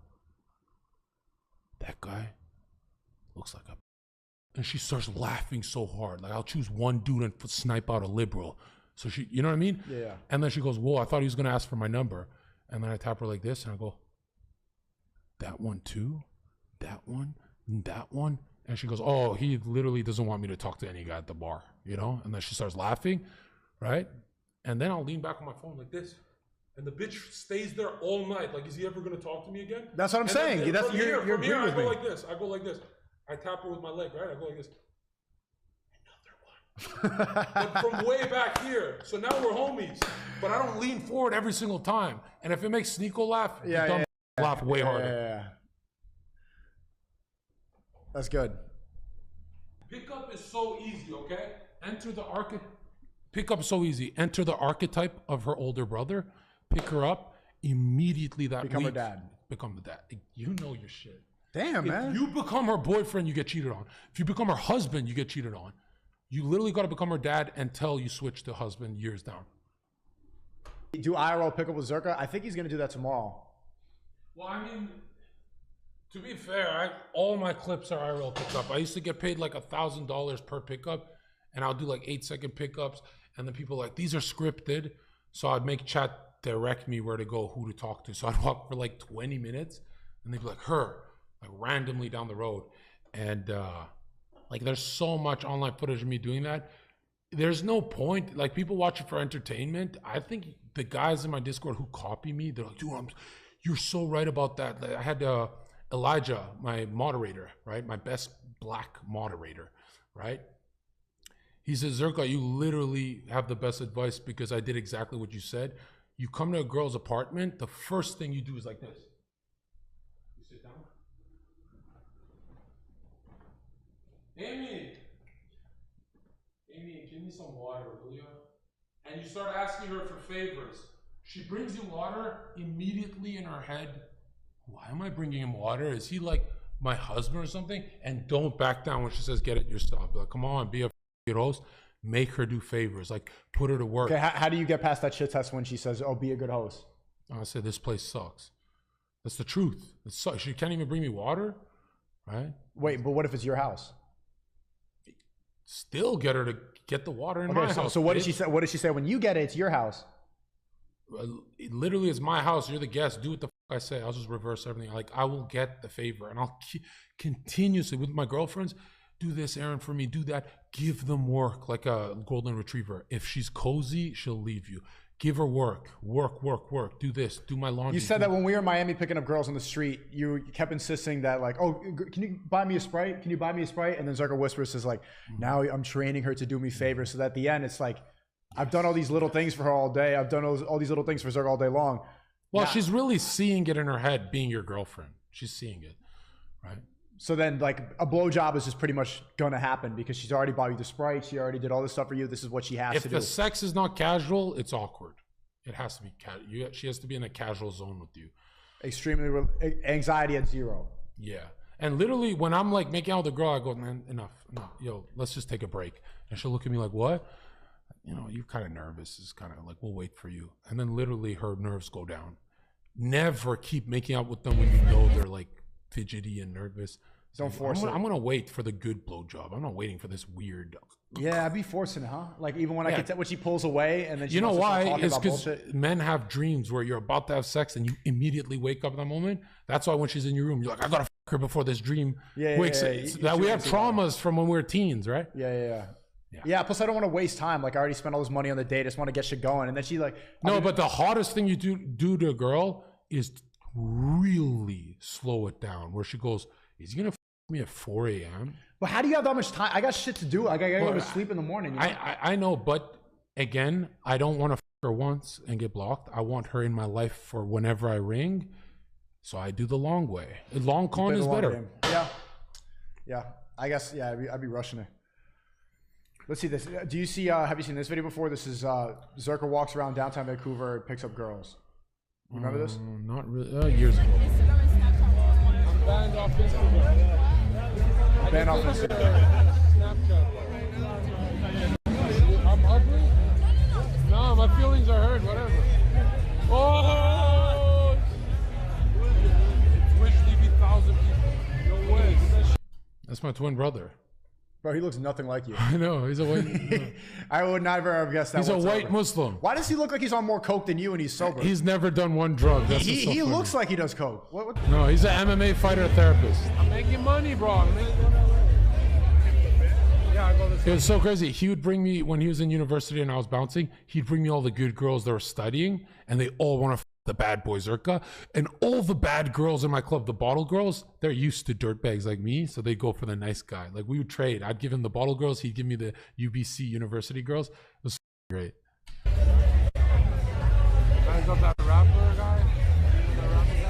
"That guy looks like a..." And she starts laughing so hard. Like, I'll choose one dude and snipe out a liberal. So she, you know what I mean? Yeah. And then she goes, whoa, I thought he was going to ask for my number. And then I tap her like this and I go, that one too? That one? That one? And she goes, oh, he literally doesn't want me to talk to any guy at the bar, you know? And then she starts laughing, right? And then I'll lean back on my phone like this. And the bitch stays there all night. Like, is he ever going to talk to me again? That's what I'm saying. You're from here, agreeing with I go me. like this. I go like this. I tap her with my leg, right? I go like this. But from way back here. So now we're homies. But I don't lean forward every single time. And if it makes Sneeko laugh, laugh way harder. Yeah. That's good. Pickup is so easy, okay? Pickup is so easy. Enter the archetype of her older brother. Pick her up. Immediately that Become week, her dad. Become the dad. You know your shit. Damn, man. If you become her boyfriend, you get cheated on. If you become her husband, you get cheated on. You literally got to become her dad until you switch to husband years down. Do IRL pickup with Zherka? I think he's going to do that tomorrow. Well, I mean, to be fair, all my clips are IRL pickup. I used to get paid like $1,000 per pickup, and I'll do like 8-second pickups. And then people are like, these are scripted. So I'd make chat direct me where to go, who to talk to. So I'd walk for like 20 minutes, and they'd be like, her, like randomly down the road. And like there's so much online footage of me doing that. There's no point. Like people watch it for entertainment. I think the guys in my Discord who copy me, they're like, dude, you're so right about that. Like, I had Elijah, my moderator, right? My best black moderator, right? He says, Zherka, you literally have the best advice because I did exactly what you said. You come to a girl's apartment, the first thing you do is like this. You sit down. Amy, give me some water, will you? And you start asking her for favors. She brings you water, immediately in her head, why am I bringing him water? Is he like my husband or something? And don't back down when she says, get it yourself. Be like, come on, be a good host. Make her do favors. Like, put her to work. Okay, how do you get past that shit test when she says, oh, be a good host? I said, this place sucks. That's the truth. It sucks. She can't even bring me water, right? Wait, but what if it's your house? Still get her to get the water in my house. So what did she say? What did she say when you get it? It's your house. It literally is my house. You're the guest. Do what the fuck I say. I'll just reverse everything. Like, I will get the favor, and I'll continuously with my girlfriends. Do this errand for me. Do that. Give them work like a golden retriever. If she's cozy, she'll leave you. Give her work. Work. Do this. Do my laundry. You said that when we were in Miami picking up girls on the street, you kept insisting that like, oh, can you buy me a Sprite? Can you buy me a Sprite? And then Zherka whispers is like, now I'm training her to do me favors. So that at the end, it's like, I've done all these little things for her all day. I've done all these little things for Zherka all day long. Well, she's really seeing it in her head being your girlfriend. She's seeing it, right? So then like a blowjob is just pretty much going to happen because she's already bought you the Sprite. She already did all this stuff for you. This is what she has to do. If the sex is not casual, it's awkward. It has to be she has to be in a casual zone with you. Extremely anxiety at 0. Yeah. And literally when I'm like making out with a girl, I go, man, enough. Yo, let's just take a break. And she'll look at me like, what? You know, you're kind of nervous. It's kind of like, we'll wait for you. And then literally her nerves go down. Never keep making out with them when you know they're like fidgety and nervous. Don't force it. I'm gonna wait for the good blowjob. I'm not waiting for this weird. Yeah, I'd be forcing it, huh? Like even when I can tell when she pulls away and then she you know why? It's because men have dreams where you're about to have sex and you immediately wake up in that moment. That's why when she's in your room, you're like, I gotta fuck her before this dream wakes. That we have traumas from when we were teens, right? Yeah. Plus, I don't want to waste time. Like I already spent all this money on the date. I just want to get shit going. And then she like but the hottest thing you do to a girl is really slow it down. Where she goes, is he gonna me at 4 a.m.? But how do you have that much time? I got shit to do. Like I gotta go to sleep in the morning. You know? I know, but again, I don't want to fuck her once and get blocked. I want her in my life for whenever I ring. So I do the long way. The long con is better. Game. Yeah. I guess I'd be rushing it. Let's see this. Do you see? Have you seen this video before? This is Zherka walks around downtown Vancouver and picks up girls. You remember this? Not really. Years ago. I'm banned off Instagram. Banned off Instagram. Snapchat. I'm ugly? No, my feelings are hurt. Whatever. Oh! Wish TV 1,000 people. No way. That's my twin brother. Bro, he looks nothing like you. I know he's a white. I would never have guessed that. He's a white Muslim. Why does he look like he's on more coke than you and he's sober? He's never done one drug. That's what's so he funny. looks like he does coke. What? No, he's an MMA fighter therapist. I'm making money, bro. I'm making money. Yeah, I go this It was so crazy. He would bring me, when he was in university and I was bouncing, he'd bring me all the good girls that were studying, and they all want to the bad boy Zherka. And all the bad girls in my club, the bottle girls, they're used to dirtbags like me, so they go for the nice guy. Like, we would trade. I'd give him the bottle girls, he'd give me the UBC university girls. It was great. Guys up that rapper guy.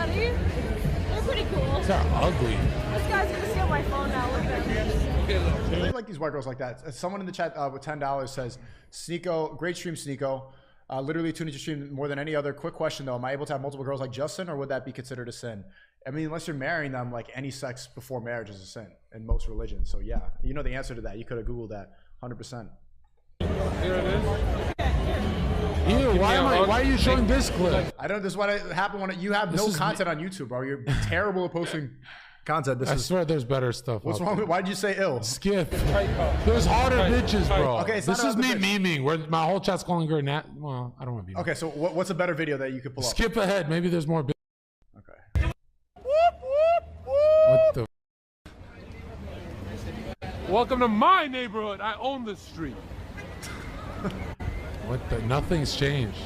They're pretty cool. They're ugly. This guy's gonna steal my phone now. Look at him. Okay, look. I really like these white girls like that. Someone in the chat with $10 says, Sneeko, great stream, Sneeko. Literally tuning to stream more than any other. Quick question though, am I able to have multiple girls like Justin, or would that be considered a sin? I mean, unless you're marrying them, like any sex before marriage is a sin in most religions. So yeah, you know the answer to that. You could have Googled that 100%. Here it is. Ew, why are you showing this clip? I don't know, this is what happened when you have no content on YouTube, bro. You're terrible at posting content. I swear there's better stuff. What's wrong with, why did you say ill? Skip. There's harder bitches, bro. Okay, it's this not is about me the memeing, where my whole chat's calling her Nat. Well, I don't want to be. Okay, so what's a better video that you could pull up? Skip ahead. Maybe there's more. Okay. What the? Welcome to my neighborhood. I own this street. What the? Nothing's changed.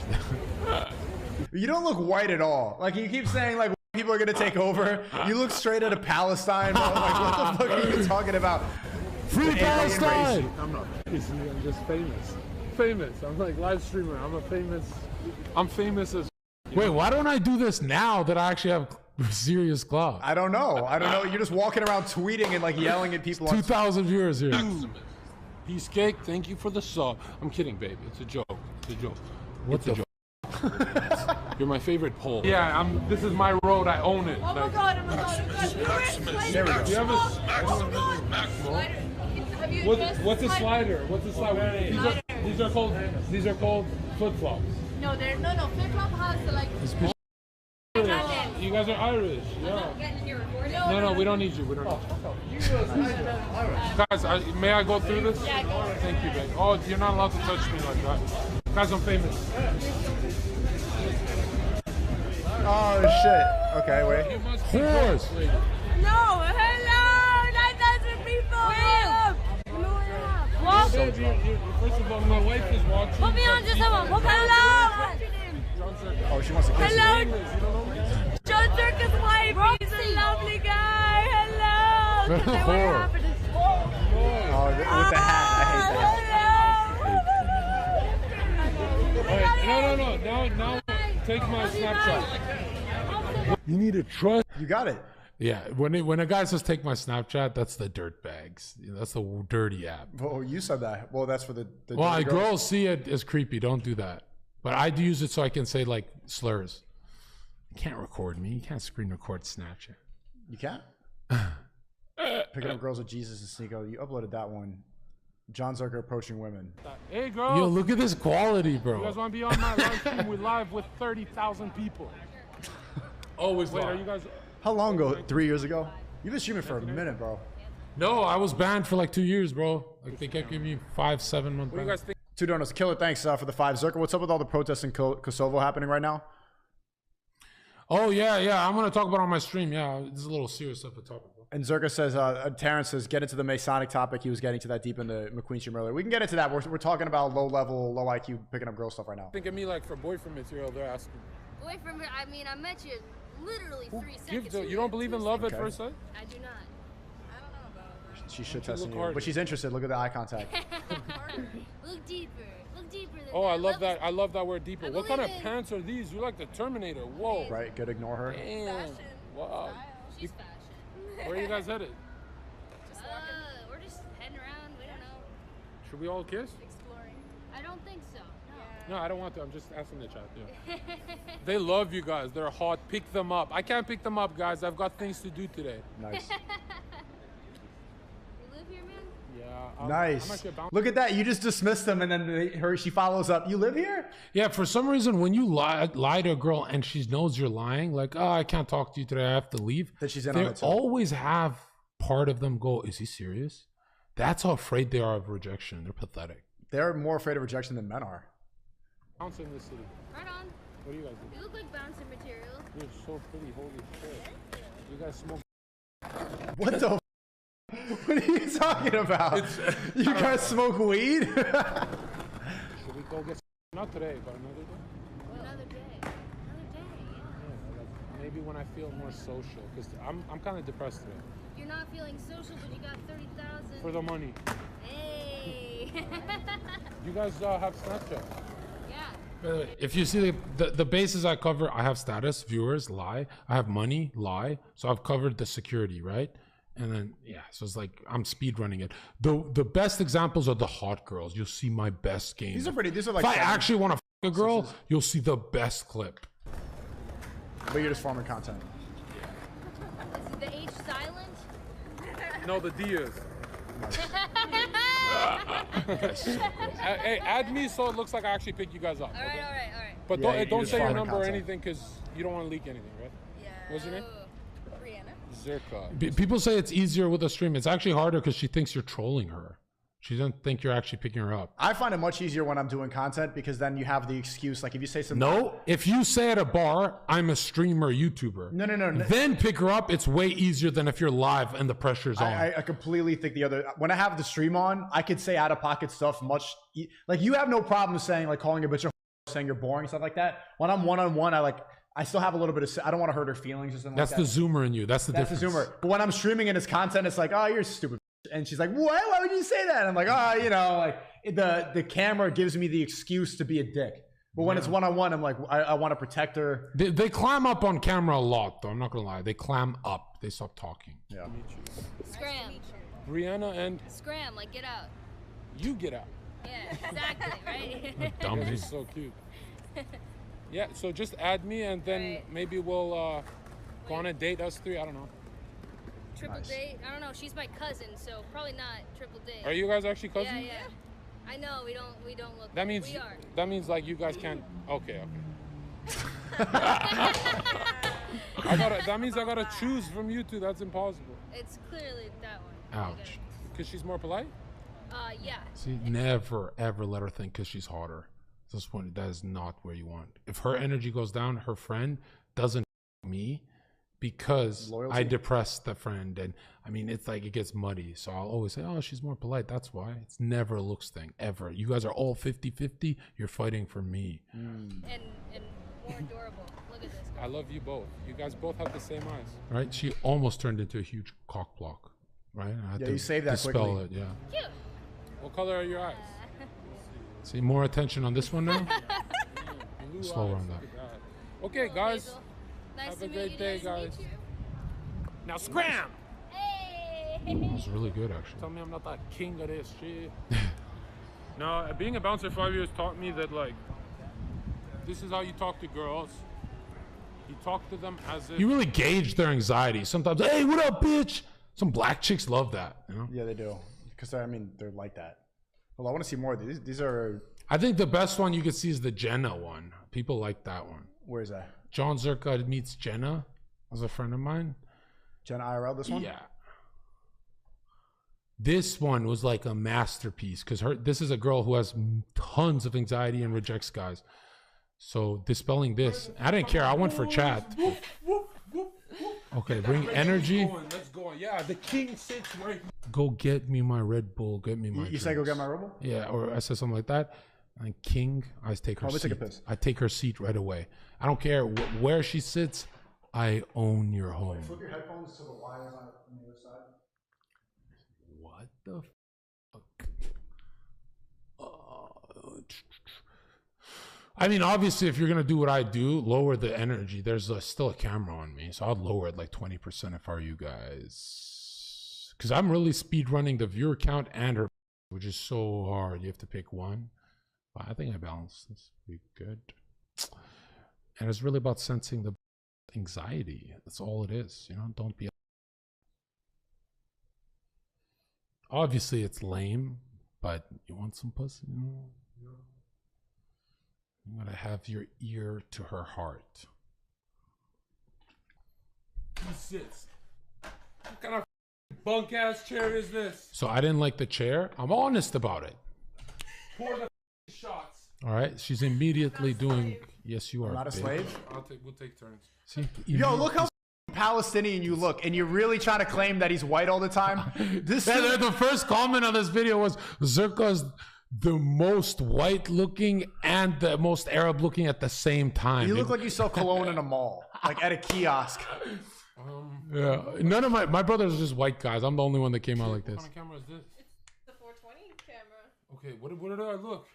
You don't look white at all. Like, you keep saying like people are gonna take over. You look straight out of Palestine, bro. Like, what the fuck are you talking about? Free Palestine! I'm not crazy. I'm just famous. Famous. I'm like live streamer. I'm famous as. Wait, why don't I do this now that I actually have serious clout? I don't know. You're just walking around tweeting and like yelling at people. 2,000 viewers here. Piece cake. Thank you for the sub. I'm kidding, baby. It's a joke. It's a joke. What It's a joke. You're my favorite pole. Yeah, this is my road. I own it. Oh my god, oh my god, oh my god. There we go. Do you have a, what's a slider? What's a slider? These are called flip flops. No, flip flop has to like. You guys are Irish. Yeah. No, we don't need you. We don't need you. Guys, may I go through this? Yeah, go. Thank you, babe. Oh, you're not allowed to touch me like that. Guys, I'm famous. Oh shit. Okay, wait. You must be Horse. lady. No, hello, 9,000 people. Well, Babe, first of all, my wife is watching. put me on to someone. Hello. What's your name? Jon Zherka. Oh, she wants to kiss you. Hello, You don't know me? Jon Zherka's wife. He's a lovely guy. Hello. Say what Whore. happened. Oh, with the hat. I hate that. Alright, no. Now take my Snapchat. You need to trust. You got it. Yeah, when a guy says take my Snapchat, that's the dirt bags. That's the dirty app. Well, you said that. Well, that's for the Well, dirty girls see it as creepy. Don't do that. But I do use it so I can say like slurs. You can't record me. You can't screen record Snapchat. You can't? Picking up girls with Jesus and Sneeko. You uploaded that one. Jon Zherka approaching women. Hey, girls. Yo, look at this quality, You bro. guys want to be on my live stream? We're live with 30,000 people. Always Wait, are you guys? How long ago? 3 years ago? You've been streaming for a minute, bro. No, I was banned for like 2 years, bro. Like they kept giving me 5-7 months. What do you guys think? 2 donuts. Killer, thanks for the 5. Zherka, what's up with all the protests in Kosovo happening right now? Oh yeah. I'm gonna talk about it on my stream. Yeah, this is a little serious stuff to talk about. And Zherka says, Terrence says, get into the Masonic topic. He was getting to that deep in the McQueen stream earlier. We can get into that. We're talking about low level, low IQ, picking up girl stuff right now. Think of me like for boyfriend material. They're asking. Away from her. I mean, I met you literally 3 seconds. You don't believe in love at first sight? I do not. I don't know about her. She's shit testing look you, harder. but she's interested. Look at the eye contact. Look deeper. Look deeper than Oh, that. I love that. I love that word deeper. I What kind of believe in- pants are these? You're like the Terminator. Whoa. Right? Good. Ignore her. Damn. Wow. She's fashion. Where are you guys headed? We're just heading around. We don't know. Should we all kiss? Exploring. I don't think so. No. No, I don't want to. I'm just asking the chat. Yeah. They love you guys. They're hot. Pick them up. I can't pick them up, guys. I've got things to do today. Nice. You live here, man? Yeah. I'm Nice. actually about- Look at that. You just dismissed them, and then she follows up. You live here? Yeah, for some reason, when you lie to a girl and she knows you're lying, like, oh, I can't talk to you today, I have to leave. Then she's in on They it too. always have part of them go, is he serious? That's how afraid they are of rejection. They're pathetic. They're more afraid of rejection than men are. Bounce in this city. Right on. What do you guys do? You look like bouncing material. You're so pretty. Holy shit. You guys smoke. What the? What are you talking about? You guys smoke weed? Should we go get not today, but another day? Another day. Another day, yeah. Yeah, like maybe when I feel more social, because I'm kind of depressed today. You're not feeling social, but you got 30,000. For the money. Hey. You guys have Snapchat. Yeah. If you see the bases I cover, I have status, viewers, lie. I have money, lie. So I've covered the security, right? And then, yeah, so it's like I'm speed running it. The best examples are the hot girls. You'll see my best game. These are pretty. These are like. If I actually want to fuck a girl, you'll see the best clip. But you're just farming content. Is the H silent? No, the D is. Hey, add me so it looks like I actually pick you guys up. All right, okay? all right, all right. But Yeah, don't just say your farming number or content. anything because you don't want to leak anything, right? Yeah. What's your name? Brianna. Zherka. People say it's easier with a stream. It's actually harder because she thinks you're trolling her. She doesn't think you're actually picking her up. I find it much easier when I'm doing content because then you have the excuse. Like if you say something. No, if you say at a bar, I'm a streamer, YouTuber. No. Then pick her up. It's way easier than if you're live and the pressure's on. I completely think the other. When I have the stream on, I could say out of pocket stuff much. Like you have no problem saying like calling a bitch a saying you're boring stuff like that. When I'm one on one, I still have a little bit of. I don't want to hurt her feelings or something. That's like that. the zoomer in you. That's the difference. The zoomer. But when I'm streaming and it's content, it's like, oh, you're stupid. And she's like, what? Why would you say that? And I'm like, oh, you know, like the camera gives me the excuse to be a dick. But when it's one-on-one, I'm like, I want to protect her. They climb up on camera a lot, though. I'm not gonna lie. They climb up. They stop talking. Yeah. Scram. Brianna and Scram, like get out. you get out. Yeah, exactly, right? Dumb. This is so cute. Yeah, so just add me and then Right. maybe we'll go on a date, us three. I don't know. Triple date? I don't know. She's my cousin, so probably not triple date. Are you guys actually cousins? Yeah, yeah. I know we don't look. That means we are. that means like you guys can't. Okay. That means I gotta choose from you two. That's impossible. It's clearly that one. Ouch. Because she's more polite. Yeah. See, never ever let her think because she's hotter. At this point, that is not where you want. If her energy goes down, her friend doesn't me because Loyalty? I depress the friend, and I mean it's like it gets muddy. So I'll always say, "Oh, she's more polite." That's why. It's never a looks thing ever. You guys are all 50-50. You're fighting for me. And more adorable. Look at this. I love you both. You guys both have the same eyes. Right? She almost turned into a huge cock block. Right? I had Yeah, to you saved that dispel quickly. it. Yeah. Cute. What color are your eyes? See, more attention on this one now. Blue Slower eyes. on that. Look at that. Okay, guys. Hazel. Nice Have to a meet great you. day, Nice to guys. meet you. Now scram! Hey. It was really good, actually. Tell me I'm not that king of this shit. No, being a bouncer 5 years taught me that like this is how you talk to girls. You talk to them as if You really gauge their anxiety. Sometimes, hey, what up, bitch? Some black chicks love that, you know? Yeah, they do. Because I mean, they're like that. Well, I want to see more of these. These are. I think the best one you could see is the Jenna one. People like that one. Where is that? Jon Zherka meets Jenna as a friend of mine. Jen IRL. This one. Yeah. This one was like a masterpiece because this is a girl who has tons of anxiety and rejects guys. So dispelling this, I didn't care. I went for chat. Okay, bring energy. Let's go on. Yeah, the king sits right. Go get me my Red Bull. Get me my. You say go drinks. get my Rebel? Yeah, or I said something like that. And King, I take her Let me seat. take a piss. I take her seat right away. I don't care where she sits. I own your home. Flip your headphones to the wires on the other side. What the fuck? I mean, obviously, if you're gonna do what I do, lower the energy. There's still a camera on me, so I'd lower it like 20% if I were you guys. Because I'm really speed running the viewer count and her, which is so hard. You have to pick one. But I think I balanced this pretty good. And it's really about sensing the anxiety. That's all it is. You know, don't be. Obviously, it's lame, but you want some pussy, you know? You gotta have your ear to her heart. He sits. What kind of bunk ass chair is this? So I didn't like the chair. I'm honest about it. Pour the shots. All right. She's immediately doing. Yes, you are. Not a bitch. slave. We'll take turns. See? Yo, look how Palestinian you look, and you're really trying to claim that he's white all the time. This Yeah, the first comment on this video was Zherka's the most white looking and the most Arab looking at the same time. you look like you sell cologne in a mall, like at a kiosk. Yeah, none of my brothers are just white guys. I'm the only one that came out like this. What kind of camera is this? The 420 camera. Okay, what did I look?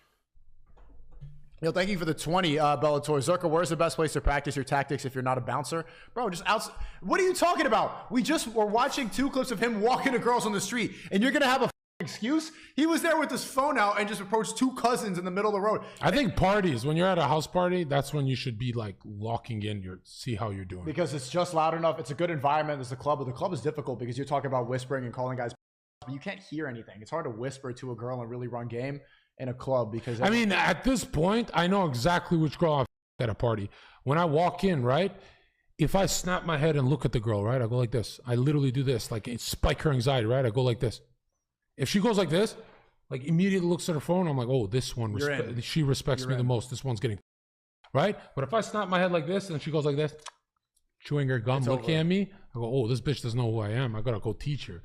Yo, thank you for the 20, Bellator. Zherka, where's the best place to practice your tactics if you're not a bouncer? Bro, just out. What are you talking about? We just were watching 2 clips of him walking to girls on the street, and you're going to have a excuse? He was there with his phone out and just approached 2 cousins in the middle of the road. I think parties, when you're at a house party, that's when you should be like locking in see how you're doing. Because it's just loud enough. It's a good environment. It's a club, but the club is difficult because you're talking about whispering and calling guys, but you can't hear anything. It's hard to whisper to a girl and really run game in a club because I mean, at this point, I know exactly which girl I at a party. When I walk in, right? If I snap my head and look at the girl, right? I go like this. I literally do this, like it spike her anxiety, right? I go like this. If she goes like this, like immediately looks at her phone, I'm like, oh, this one, she respects me the most. This one's getting, right? But if I snap my head like this and she goes like this, chewing her gum, looking at me, I go, oh, this bitch doesn't know who I am. I gotta go teach her.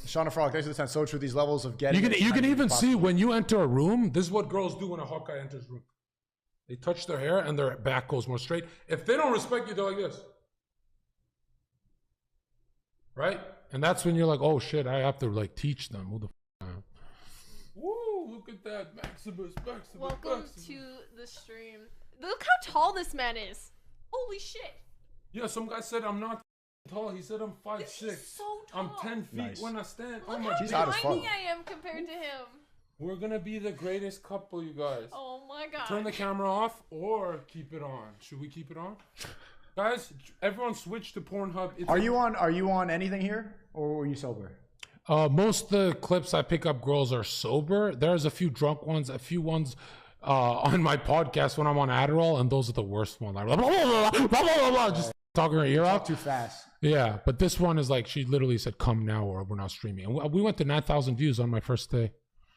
Shauna Frog, thanks for the time. So true. These levels of getting you can even see when you enter a room. This is what girls do when a hot guy enters a room. They touch their hair and their back goes more straight. If they don't respect you, they're like this, right? And that's when you're like, oh shit, I have to like teach them. Who the f I am. Woo! Look at that, Maximus. Welcome to the stream. Look how tall this man is. Holy shit. Yeah, some guy said I'm not tall. He said I'm 5'6". He's so tall. I'm 10 feet when I stand. Look Oh how my He's hot as tiny fuck. I am compared to him. We're gonna be the greatest couple, you guys. Oh my god. Turn the camera off or keep it on. Should we keep it on? Guys, everyone switch to Pornhub. Are you on anything here, or were you sober? Most of the clips I pick up girls are sober. There's a few drunk ones, a few ones on my podcast when I'm on Adderall, and those are the worst ones. Like, blah, blah, blah, blah, blah, blah, blah, just talking her ear off. Too fast. Yeah, but this one is like, she literally said, come now or we're not streaming. And we went to 9,000 views on my first day.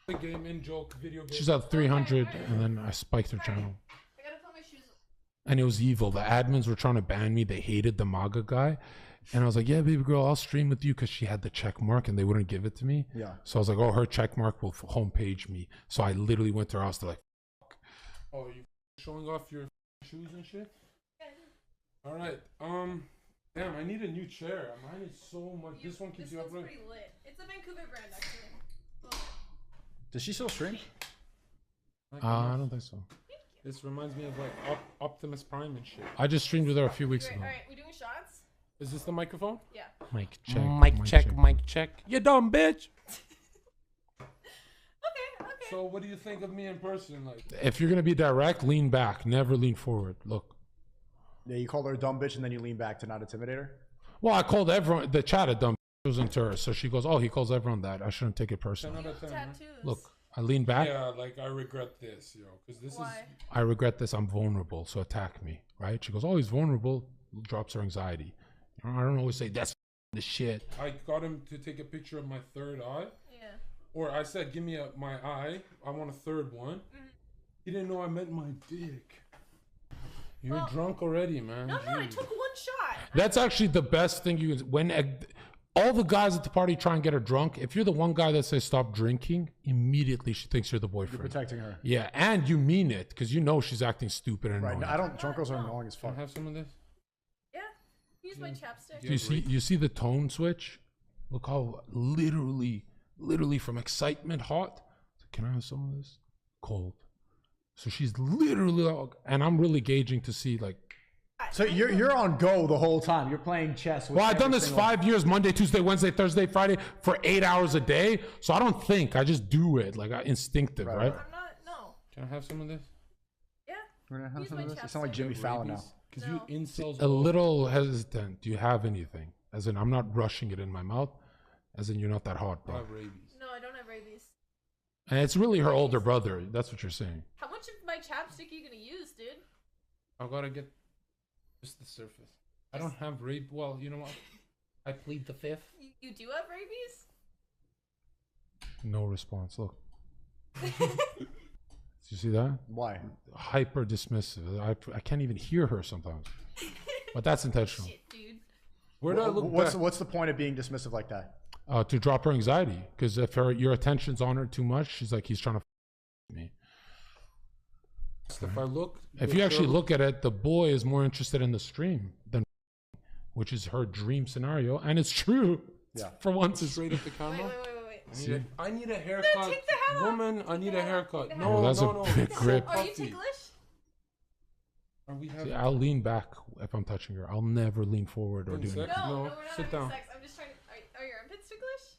The game in joke video game. She's at 300, and then I spiked her channel. I gotta put my shoes on. And it was evil. The admins were trying to ban me. They hated the MAGA guy. And I was like, yeah, baby girl, I'll stream with you, because she had the check mark and they wouldn't give it to me. Yeah. So I was like, oh, her check mark will homepage me. So I literally went to her house to like, Oh, you showing off your shoes and shit? All right. Damn, I need a new chair. Mine is so much. This one keeps you This up, one's right? pretty lit. It's a Vancouver brand, actually. Does she still stream? I don't think so. This reminds me of like Optimus Prime and shit. I just streamed with her a few weeks Great. ago. All right, we doing shots? Is this the microphone? Yeah. Mic check. Mic check. You dumb bitch. Okay. So what do you think of me in person? Like, If you're going to be direct, lean back. Never lean forward. Look. Yeah, you called her a dumb bitch and then you lean back to not intimidate her? Well, I called everyone, the chat a dumb bitch. It was into her. So she goes, oh, he calls everyone that. I shouldn't take it personally. Tattoos. Look, I lean back. yeah, like I regret this, yo, because this Why? I regret this. I'm vulnerable. So attack me. Right? She goes, oh, he's vulnerable. Drops her anxiety. You know, I don't always say, that's the shit. is. I got him to take a picture of my third eye, Yeah. or I said, give me my eye. I want a third one. He didn't know I meant my dick. You're Well, drunk already, man. No, I Jeez. took one shot. That's actually the best thing you can. When all the guys at the party try and get her drunk, if you're the one guy that says stop drinking, immediately she thinks you're the You're boyfriend. protecting her. Yeah, and you mean it because you know she's acting stupid and Right. annoying. I don't. Drunk girls are annoying as Can fuck. I have some of this? Yeah. Use my chapstick. You see the tone switch? Look how literally from excitement hot. Can I have some of this? Cold. So she's literally, and I'm really gauging to see like. So you're on go the whole time. You're playing chess. With Well, I've done every this single- 5 years, Monday, Tuesday, Wednesday, Thursday, Friday, for 8 hours a day. So I don't think, I just do it, like instinctive, right? I'm not. No. Can I have some of this? Yeah. We're gonna have Use some my of this. You sound like chapstick. Jimmy Fallon now. Because No. you incels. A little hesitant. Do you have anything? As in, I'm not rushing it in my mouth. As in, you're not that hot, I bro. have rabies. No, I don't have rabies. And it's really her older brother. That's what you're saying. How much of my chapstick are you gonna use, dude? I gotta get just the surface. I don't have rape. Well, you know what? I plead the fifth. You do have rabies? No response. Look. Did you see that? Why? Hyper dismissive. I can't even hear her sometimes. But that's intentional. Shit, dude. Where do I look What's the point of being dismissive like that? To drop her anxiety. Because if your attention's on her too much, she's like, he's trying to me. If you actually look at it, the boy is more interested in the stream than, which is her dream scenario, and it's true. Yeah. For once, it's Straight up the camera. Wait. I need a haircut. No, take the hat off. Woman, I need a haircut. Take the No, hat off. no, That's a big grip. Are you ticklish? Are we See, having I'll lean back if I'm touching her. I'll never lean forward or do Sex? anything. No, No, we're not sit having down. sex. I'm just trying to. Are your armpits ticklish?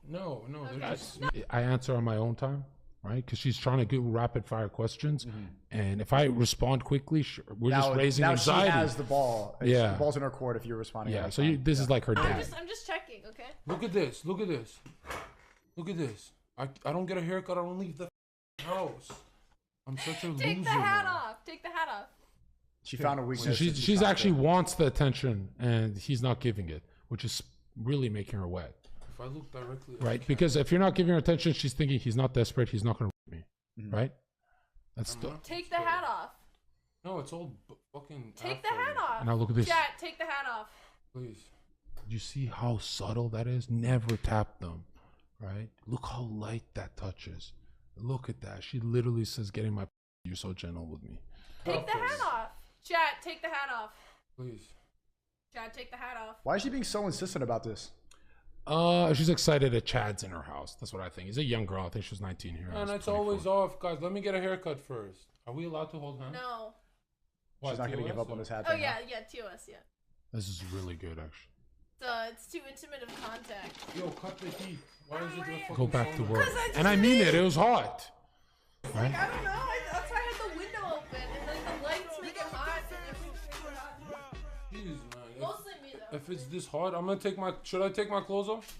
No, they're Okay. just. I answer on my own time, right? Because she's trying to do rapid fire questions, and if I respond quickly, we're just raising anxiety. She has the ball. Yeah. The ball's in her court if you're responding. Yeah. every So time. this is like her dad. I'm just checking, okay? Look at this. Look at this. Look at this. I don't get a haircut. I don't leave the house. I'm such a loser. Take the hat now. off. Take the hat off. She found a So weakness. she's actually wants the attention, and he's not giving it, which is really making her wet, If I look directly, right? Because if you're not giving her attention, she's thinking he's not desperate. He's not going to me, right? That's the. Take the hat off. No, it's all fucking. Take the afro. hat off. Now look at this. Chat, take the hat off. Please. You see how subtle that is? Never tap them, right? Look how light that touches. Look at that. She literally says, "Getting my, you're so gentle with me." Take the hat off. Chat, take the hat off. Please. Chat, take the hat off. Why is she being so insistent about this? She's excited that Chad's in her house. That's what I think. He's a young girl. I think she was 19 here. And it's always off, guys. Let me get a haircut first. Are we allowed to hold hands? No. What, She's not going to TOS give up on or- this hat. Oh thing, yeah, huh? yeah, TOS, yeah. This is really good, actually. It's too intimate of contact. Yo, cut the heat. Why is it the fucking Go back to sauna? work. 'Cause I And I just mean did. it. It was hot. Like, I don't know. That's why I had the window open and like the lights make it hot. And everything's super hot. Jeez, man. Mostly me though. If it's this hot, I'm gonna take my. Should I take my clothes off?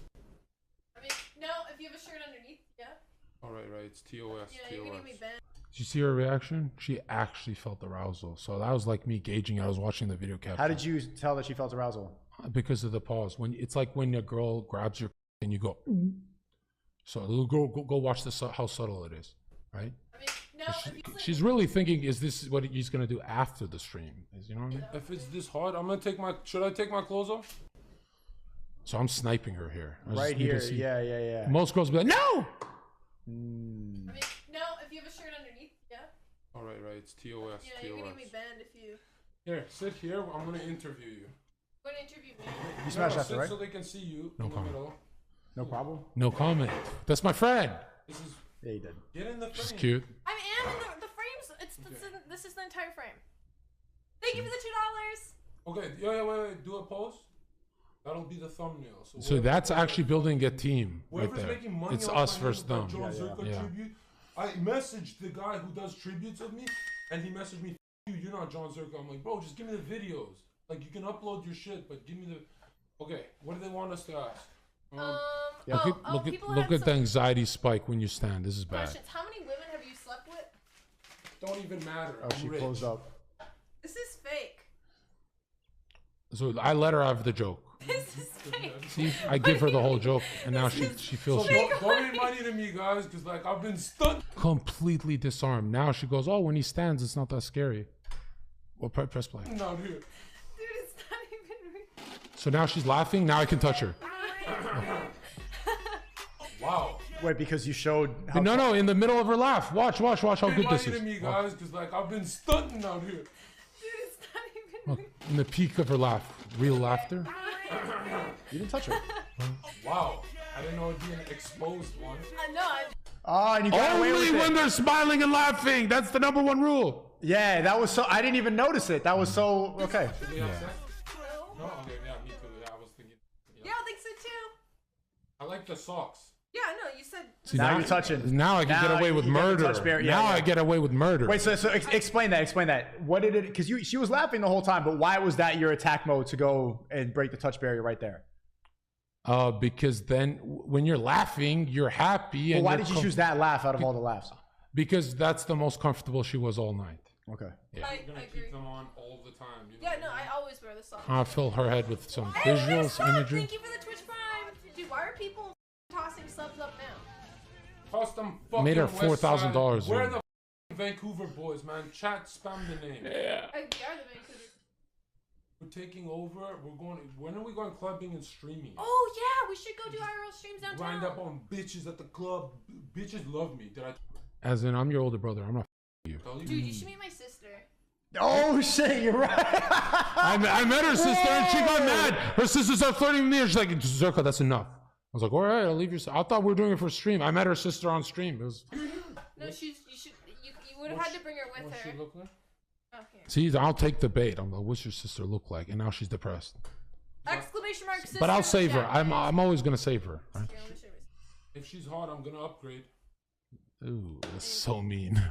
I mean, no, if you have a shirt underneath, yeah. All right. It's TOS. Yeah, you're gonna give me bent. Did you see her reaction? She actually felt arousal. So that was like me gauging it. I was watching the video capture. How did you tell that she felt arousal? Because of the pause. When it's like when a girl grabs your and you go. So go watch this. How subtle it is, right? I mean, no, if you She's really thinking, is this what he's gonna do after the stream? You know what I mean? If it's this hot, I'm gonna take my. Should I take my clothes off? So I'm sniping her here. I just Right need to here. see- Yeah. Most girls be like, no. I mean, no, if you have a shirt underneath, yeah. All right. It's TOS. Yeah, you're gonna give me bent if you. Here, sit here. I'm gonna interview you. Go to interview me. You smashed No, after, sit right? so they can see you No in the comment. middle. No problem. No comment. That's my friend. This is. Yeah, you did. Get in the frame. She's cute. I am in the frames. This is the entire frame. Thank you for the $2. Okay. Yeah. Wait. Do a pose. That'll be the thumbnail. So whoever- that's actually building a team right Whoever's there. making money It's off us my versus hands them. with that Jon Zherka Yeah. tribute. I messaged the guy who does tributes of me, and he messaged me, "F you, you're not Jon Zherka." I'm like, bro, just give me the videos. Like, you can upload your shit, but give me the. Okay, what do they want us to ask? Yeah, People look had at the some anxiety spike when you stand. This is bad. questions. How many women have you slept with? Don't even matter. Oh, I'm she rich. closed up. This is fake. So I let her have the joke. This is fake. See, I give her the whole joke, and now she feels So don't make money to me, guys, because like I've been stunned. completely disarmed. Now she goes, "Oh, when he stands, it's not that scary." Well, press play. Out here. Dude, it's not even real. So now she's laughing. Now I can touch her. Wow. Wait, because you showed how No, in the middle of her laugh. Watch how Don't good make this money to is. me, guys, because like I've been stunting out here. Dude, it's not even Look, real. in the peak of her laugh, real laughter. you didn't touch her. Wow. I didn't know it'd be an exposed one. No, Oh, and you got away Only with when it. they're smiling and laughing. That's the number one rule. Yeah, that was so. I didn't even notice it. That was so okay. Did they have sex? No? Okay, yeah, me too. Yeah, I was thinking. yeah, I think so too. I like the socks. Yeah, no, you said. See, Now you're touching. Now I can Now get away you with get the murder. touch bear- yeah, now yeah. I get away with murder. Wait, so explain that. Explain that. What did it? Because she was laughing the whole time, but why was that your attack mode to go and break the touch barrier right there? Because then when you're laughing, you're happy. Well, And why you're did you choose that laugh out of all the laughs? Because that's the most comfortable she was all night. Okay. Yeah. I I'm gonna agree. keep them on all the time. You know Yeah, what I no, mean? I always wear the socks. I'll fill her head with some Hey, visuals, sub! imagery. Thank you for the Twitch Prime. Dude, why are people tossing subs up now? Cost them fucking Made her West $4,000, Side. Where man. the Vancouver boys, man? Chat, spam the name. We are the Vancouver. We're taking over. We're going. When are we going clubbing and streaming? Oh yeah, we should go do IRL streams downtown. Grind up on bitches at the club. Bitches love me. Did I As in, I'm your older brother. I'm not you. tell you? Dude, you should meet my sister. Oh shit, you're right. I met her sister and she got mad. Her sister started flirting with me. And she's like, Zherka, that's enough. I was like, all right, I'll leave your. I thought we were doing it for stream. I met her sister on stream. It was. No, you would have had to bring her with What's her. she look like? Oh, here. See, I'll take the bait. I'm like, what's your sister look like? And now she's depressed. Exclamation mark sister. But I'll in the save her. chat, I'm guys. always gonna save her. Right? Here, let me show you. If she's hot, I'm gonna upgrade. Ooh, that's so mean.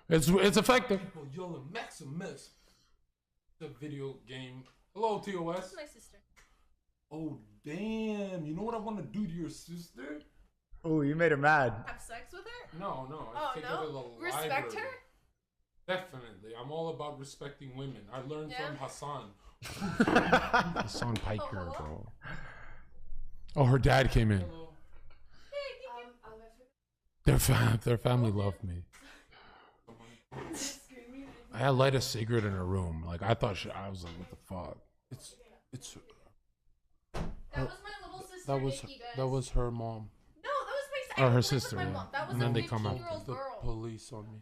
It's effective. People yelling Maximus. The video game. Hello, TOS. That's my sister. Oh damn! You know what I want to do to your sister? Oh, you made her mad. Have sex with her? No. Oh Take her to no. the Respect library. her? Definitely. I'm all about respecting women. I learned Yeah? from Hassan. Hassan Piker, hello? bro. Oh, her dad came in. Hello. Their family loved me. I had light a cigarette in her room. Like I thought I was like, what the fuck? It's That was my little sister. that was Nikki, guys. that was her mom. No, that was my sister. Or her sister, My yeah. mom. That was And a then they come out. 15-year-old The girl. police on me.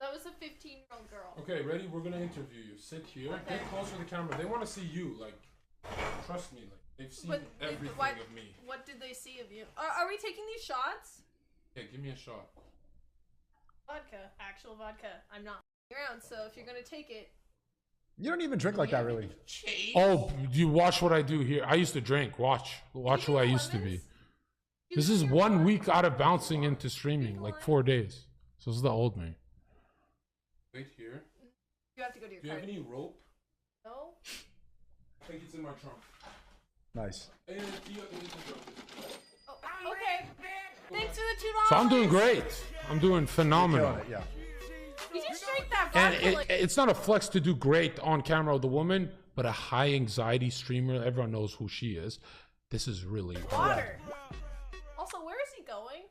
That was a 15-year-old girl. Okay, ready? We're gonna interview you. Sit here. Okay. Get closer to the camera. They want to see you. Like, trust me. Like, they've seen But everything why, of me. what did they see of you? Are we taking these shots? Yeah, give me a shot. Vodka, actual vodka. I'm not around, so if you're gonna take it, You don't even drink like that, really. Oh, you watch what I do here. I used to drink. Watch who I used to be. This is 1 week out of bouncing into streaming, like 4 days. So this is the old me. Wait here. you have to go to your Do you have card. any rope? No. I think it's in my trunk. Nice. Hey, Theo, it is in the trunk. Oh, okay. Thanks for the $2. So I'm doing great. I'm doing phenomenal. Killing it, yeah. You just drank that And vodka like it's not a flex to do great on camera with a woman, but a high anxiety streamer. Everyone knows who she is. This is really hard. water. Also, where is he going?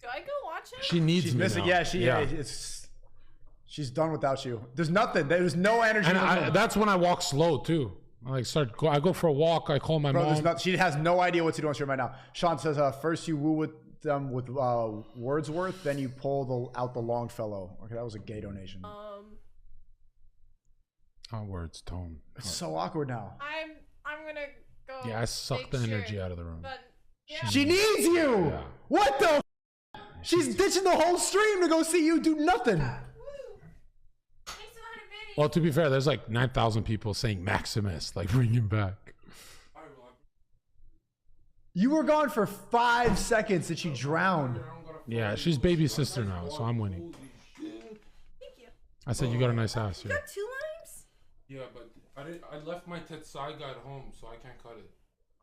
Do I go watch him? She needs She's me missing. now. Yeah, she's done without you. There's nothing. There's no energy. And in the room. that's when I walk slow too. I go for a walk. I call my Bro, mom. there's not, she has no idea what to do on stream right now. Sean says, first you woo with them with Wordsworth, then you pull out the Longfellow. Okay, that was a gay donation. Oh, words, tone. It's so awkward now. I'm gonna go. Yeah, I suck the energy out of the room. But yeah. She needs you. Yeah. What the? She's ditching the whole stream to go see you do nothing. Woo. Thanks for the 100 biddies. Well, to be fair, there's like 9,000 people saying Maximus, like bring him back. You were gone for 5 seconds and she drowned. Yeah, she's baby sister now, so I'm winning. Thank you. I said you got a nice ass You here. got 2 limes? Yeah, but I left my Tetsai guide home, so I can't cut it.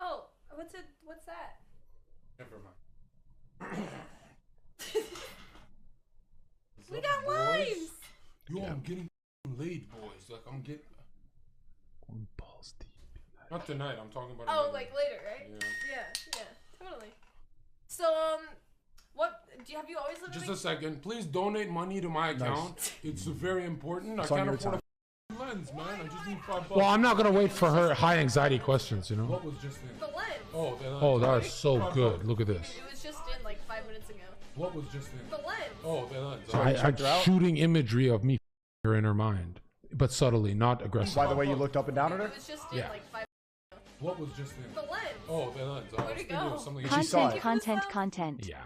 Oh, what's it? What's that? Never mind. We got boys? limes. Yo, I'm getting laid, boys. Like, I'm getting... Balls deep. Not tonight, I'm talking about... Oh, another- like later, right? Yeah. Yeah, totally. So, what have you always lived Just in a second. Please donate money to my account. It's very important. It's I on can't your afford time. a lens, man. I just need $5. Well, I'm not gonna wait for her high anxiety questions, you know. What was just in? the lens? Oh, the lens. Oh, that is so good. Look at this. It was just in like 5 minutes ago. What was just in? The lens. Oh, the lens. I'm checked her out? shooting imagery of me her in her mind, but subtly, not aggressive. By the way, you looked up and down at her? It was just in Yeah. like 5. What was just in? The lens. Oh, the lens. I was Where'd it thinking go? of something. She saw Content, it. content. Yeah.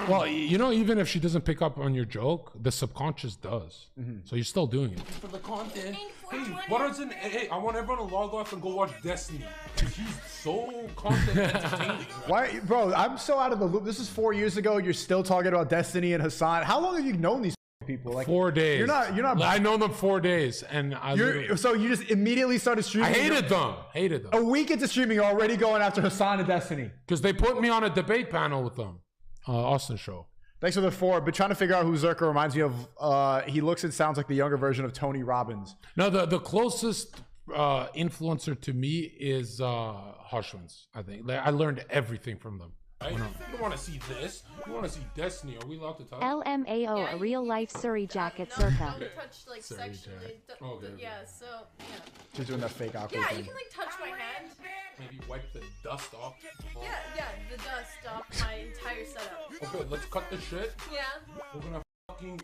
Well, you know, even if she doesn't pick up on your joke, the subconscious does. So you're still doing it. For the content. Hey, Thanks, what is it? Hey, I want everyone to log off and go watch Destiny. He's so content entertaining. Why, bro? I'm so out of the loop. This is 4 years ago. You're still talking about Destiny and Hassan. How long have you known these people? Like 4 days. You're not. I know them 4 days, and So you just immediately started streaming. I hated them. Hated them A week into streaming, you're already going after Hassan and Destiny. because they put me on a debate panel with them, Austin show. Thanks for the 4. Been trying to figure out who Zherka reminds me of. He looks and sounds like the younger version of Tony Robbins. No, the closest influencer to me is Harshwins. I think I learned everything from them. Right? You don't want to see this. You want to see Destiny. Are we allowed to touch? LMAO, a real life Surrey jacket Zherka. Don't touch like Sorry, sexually. Jack. Okay. Yeah, so yeah. She's doing that fake awkward Yeah, thing. you can like touch my hand. Maybe wipe the dust off. Yeah, the dust off my entire setup. Okay, let's cut the shit. Yeah. We're gonna fucking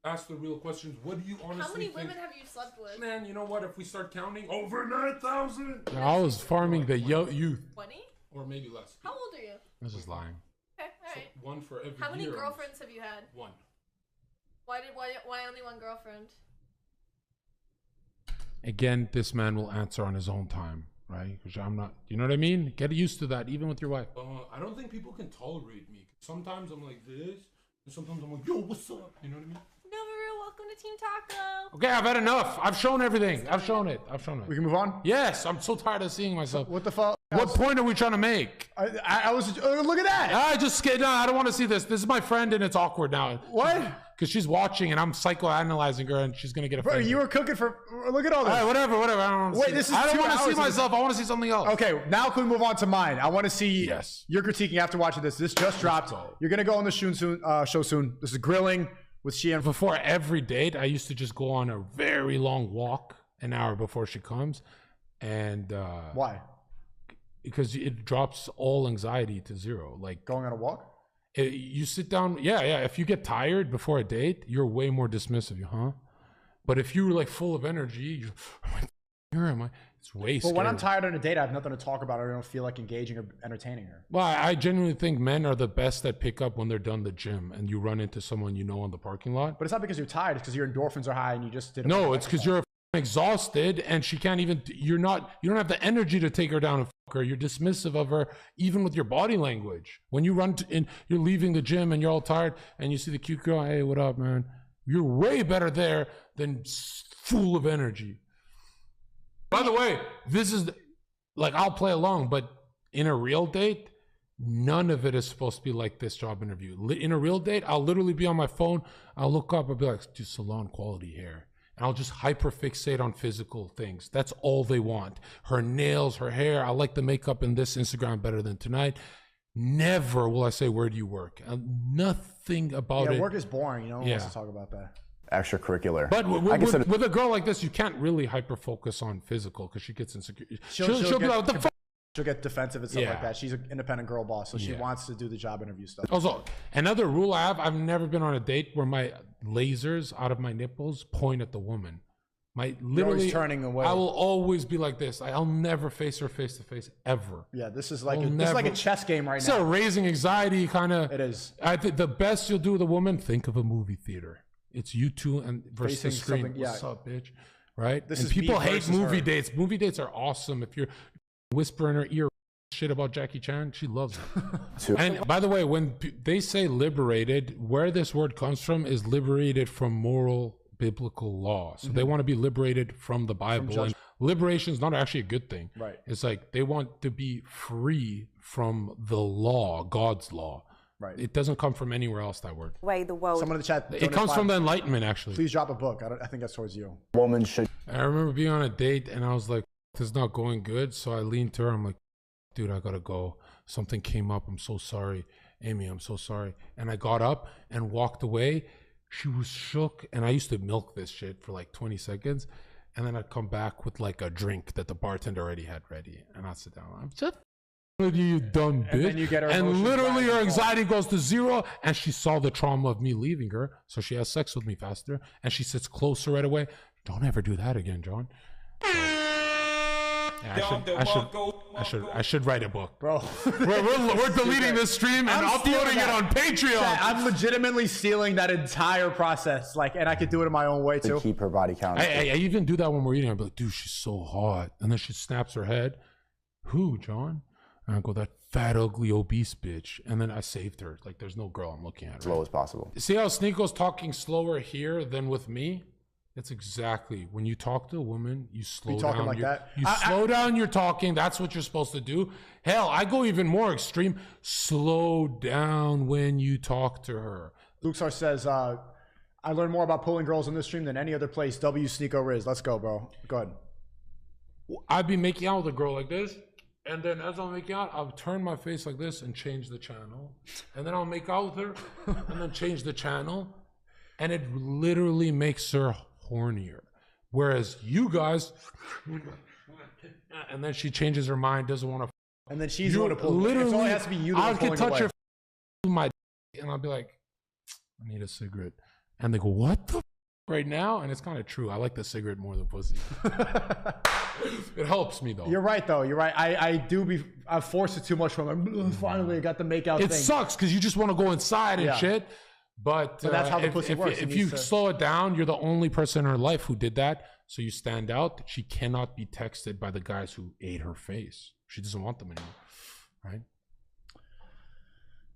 ask the real questions. What do you honestly How many think? women have you slept with? Man, you know what? If we start counting, over 9,000. I was farming the youth. 20? Or maybe less. How old are you? I was just lying. Okay, alright. One for every How many year. girlfriends have you had? One. Why only one girlfriend? Again, this man will answer on his own time, right? Because I'm not, you know what I mean? Get used to that, even with your wife. I don't think people can tolerate me. Sometimes I'm like this, and sometimes I'm like, yo, what's up? You know what I mean? Novaru, welcome to Team Taco. Okay, I've had enough. I've shown everything. I've shown it. We can move on? Yes, I'm so tired of seeing myself. What the fuck? What point are we trying to make? I was look at that. I just no, I don't want to see this. This is my friend, and it's awkward now. What? Because she's watching, and I'm psychoanalyzing her, and she's gonna get Bro, offended. you were cooking for. Look at all this. All right, whatever. I don't want to Wait, see this is I don't 2 want to see hours of- myself. I want to see something else. Okay, now can we move on to mine? I want to see Yes. your critiquing after watching this. This just dropped. go. You're gonna go on the show soon. This is grilling with Sheehan. Before every date, I used to just go on a very long walk, an hour before she comes, and Why? because it drops all anxiety to zero. Like Going on a walk? you sit down, yeah. If you get tired before a date, you're way more dismissive, huh? But if you're like full of energy, where am I? It's way. But when I'm scary. tired on a date, I have nothing to talk about. I don't feel like engaging or entertaining her. Well, I genuinely think men are the best at pick up when they're done the gym and you run into someone you know on the parking lot. But it's not because you're tired. It's because your endorphins are high and you just did. No, it's because you're exhausted and she can't even. You don't have the energy to take her down and fuck her. You're dismissive of her, even with your body language. When you you're leaving the gym and you're all tired and you see the cute girl. Hey, what up, man? You're way better there than full of energy. By the way, this is like I'll play along, but in a real date, none of it is supposed to be like this job interview. In a real date, I'll literally be on my phone. I'll look up. I'll be like, "Do salon quality hair," and I'll just hyperfixate on physical things. That's all they want. Her nails, her hair. I like the makeup in this Instagram better than tonight. Never will I say, "Where do you work?" Nothing about it. Work is boring. You know, Yeah. wants to talk about that. Extracurricular. But with a girl like this, you can't really hyper focus on physical because she gets insecure. She'll be like, "What the fuck?" She'll get defensive and stuff Yeah. like that. She's an independent girl boss, so she Yeah. wants to do the job interview stuff. Also, another rule I have: I've never been on a date where my lasers out of my nipples point at the woman. Literally turning away. I will always be like this. I'll never face her face to face ever. Yeah, this is like I'll this is like a never- chess game right So now. raising anxiety, kind of. It is. I think the best you'll do with a woman. Think of a movie theater. It's you two and versus the Facing screen. something- yeah. What's up, bitch? Right? This and is me people hate versus movie her. dates. Movie dates are awesome. If you're whispering in her ear shit about Jackie Chan, she loves it. And by the way, when they say liberated, where this word comes from is liberated from moral biblical law. So they want to be liberated from the Bible. And liberation is not actually a good thing. Right. It's like they want to be free from the law, God's law. Right. It doesn't come from anywhere else, that word. Way the world. Someone in the chat. It comes from the Enlightenment, actually. Please drop a book. I think that's towards you. Woman should I remember being on a date and I was like, this is not going good. So I leaned to her. I'm like, dude, I gotta go. Something came up. I'm so sorry. Amy, I'm so sorry. And I got up and walked away. She was shook. And I used to milk this shit for like 20 seconds. And then I'd come back with like a drink that the bartender already had ready. And I'd sit down. I'm just with you dumb bitch. And then you get her and emotions literally her rising. anxiety goes to zero. And she saw the trauma of me leaving her. So she has sex with me faster. And she sits closer right away. Don't ever do that again, John. Yeah, I should write a book. Bro. We're deleting this stream and I'm uploading stealing it that. on Patreon. I'm legitimately stealing that entire process. Like, and I could do it in my own way too. keep her body count. I even do that when we're eating. I'd be like, dude, she's so hot. And then she snaps her head. Who, John? And I go, that fat, ugly, obese bitch. And then I saved her. Like, there's no girl I'm looking at. as low as possible. See how Sneako's talking slower here than with me? That's exactly when you talk to a woman, you slow talking down. like that? You slow down your talking. That's what you're supposed to do. Hell, I go even more extreme. Slow down when you talk to her. Luxar says, I learned more about pulling girls in this stream than any other place. W Sneeko Riz. Let's go, bro. Go ahead. I'd be making out with a girl like this, and then as I'm making out, I'll turn my face like this and change the channel. And then I'll make out with her and then change the channel. And it literally makes her hornier. Whereas you guys, and then she changes her mind, doesn't want to. And then she's going to pull. Literally, it only has to be you. I can touch her with my, and I'll be like, I need a cigarette. And they go, what the right now? And it's kind of true. I like the cigarette more than pussy. It helps me though. You're right though. You're right. I forced it too much from her. Finally, I got the make out thing. It sucks because you just want to go inside and shit. But that's how the pussy works. If you slow it down, you're the only person in her life who did that. So you stand out. She cannot be texted by the guys who ate her face. She doesn't want them anymore. Right?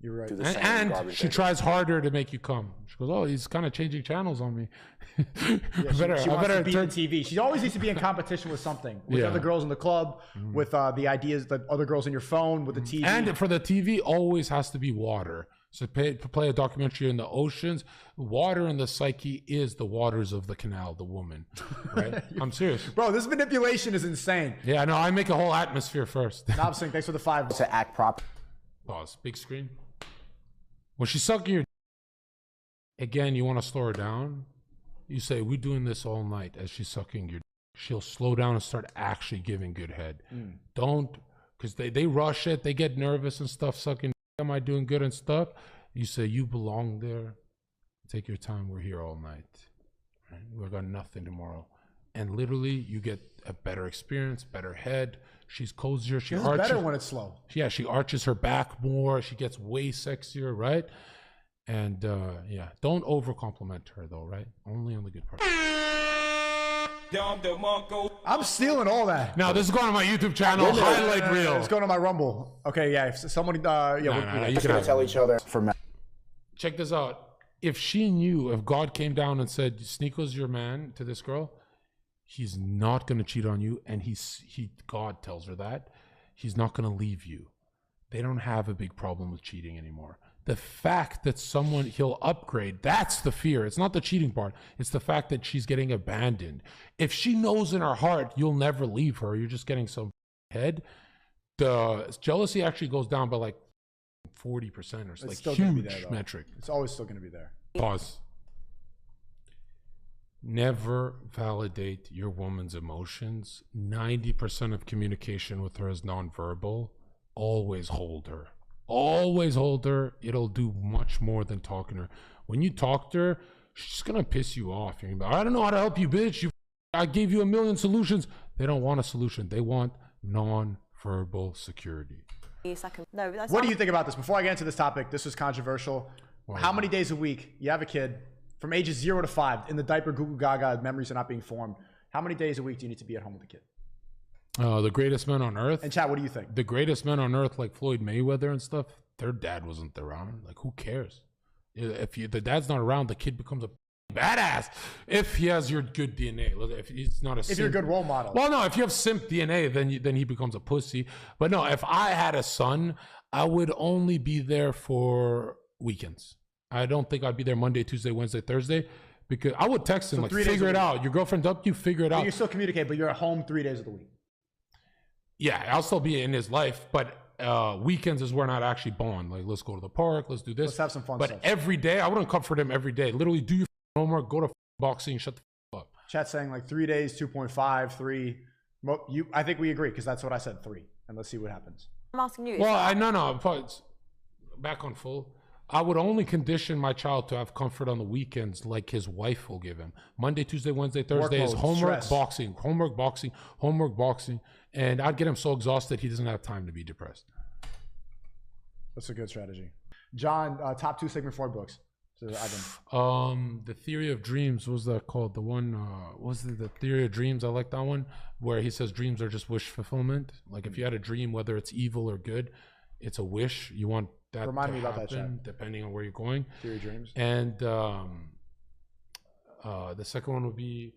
You're right. And she tries harder to make you come. She goes, oh, he's kind of changing channels on me. She wants to be on TV. She always needs to be in competition with something. With other girls in the club, with the ideas that other girls in your phone, with the TV. And for the TV, always has to be water. So play a documentary in the oceans. Water in the psyche is the waters of the canal, the woman. Right? I'm serious. Bro, this manipulation is insane. Yeah, no, I make a whole atmosphere first. Nobsing, thanks for the 5. To act proper. Pause. Big screen. When she's sucking your again, you want to slow her down. You say, we're doing this all night as she's sucking your she'll slow down and start actually giving good head. Don't, because they rush it. They get nervous and stuff, sucking. Am I doing good and stuff? You say, you belong there. Take your time. We're here all night. Right? We've got nothing tomorrow. And literally, you get a better experience, better head. She's cozier. She arches. It's better when it's slow. Yeah, she arches her back more. She gets way sexier, right? And yeah, don't over compliment her though, right? Only on the good part. I'm stealing all that. Now this is going on my YouTube channel. Highlight reel. It's going on my Rumble. Okay, yeah. If somebody, You can tell each other for men. Check this out. If she knew, if God came down and said, Sneeko's your man to this girl, he's not going to cheat on you. And God tells her that he's not going to leave you. They don't have a big problem with cheating anymore. The fact that he'll upgrade, that's the fear. It's not the cheating part. It's the fact that she's getting abandoned. If she knows in her heart you'll never leave her, you're just getting some head, the jealousy actually goes down by like 40% or like huge metric. It's always still going to be there. Pause. Never validate your woman's emotions. 90% of communication with her is nonverbal. Always hold her. Always hold her. It'll do much more than talking to her. When you talk to her, she's gonna piss you off. You're gonna be like, I don't know how to help you, bitch. I gave you a million solutions. They don't want a solution. They want non-verbal security. What do you think about this? Before I get into this topic, this is controversial. Wow. How many days a week you have a kid from ages 0 to 5 in the diaper goo goo gaga, memories are not being formed? How many days a week do you need to be at home with the kid? The greatest men on earth. And Chad, what do you think? The greatest men on earth, like Floyd Mayweather and stuff, their dad wasn't around. Like, who cares? If the dad's not around, the kid becomes a badass. If he has your good DNA, if he's not a simp. If you're a good role model. Well, no, if you have simp DNA, then he becomes a pussy. But no, if I had a son, I would only be there for weekends. I don't think I'd be there Monday, Tuesday, Wednesday, Thursday. Because I would text him, like, figure it out. Your girlfriend dumped you, figure it out. You still communicate, but you're at home 3 days of the week. Yeah, I'll still be in his life, but weekends is where not actually bond. Like, let's go to the park, let's do this. Let's have some fun but stuff. Every day, I wouldn't comfort him every day. Literally, do your homework, go to boxing, shut the up. Chat's saying like 3 days, 2.5, 3. I think we agree because that's what I said, 3. And let's see what happens. I'm asking you. Well, no. Back on full. I would only condition my child to have comfort on the weekends like his wife will give him. Monday, Tuesday, Wednesday, Thursday is homework, stress. Homework, boxing. And I'd get him so exhausted he doesn't have time to be depressed. That's a good strategy. John, top 2 Sigmund Freud books. So The Theory of Dreams, what was that called? The one, was it The Theory of Dreams? I like that one, where he says dreams are just wish fulfillment. Like if you had a dream, whether it's evil or good, it's a wish. You want that Remind to me happen, about that, Chad. depending on where you're going. Theory of Dreams. And the second one would be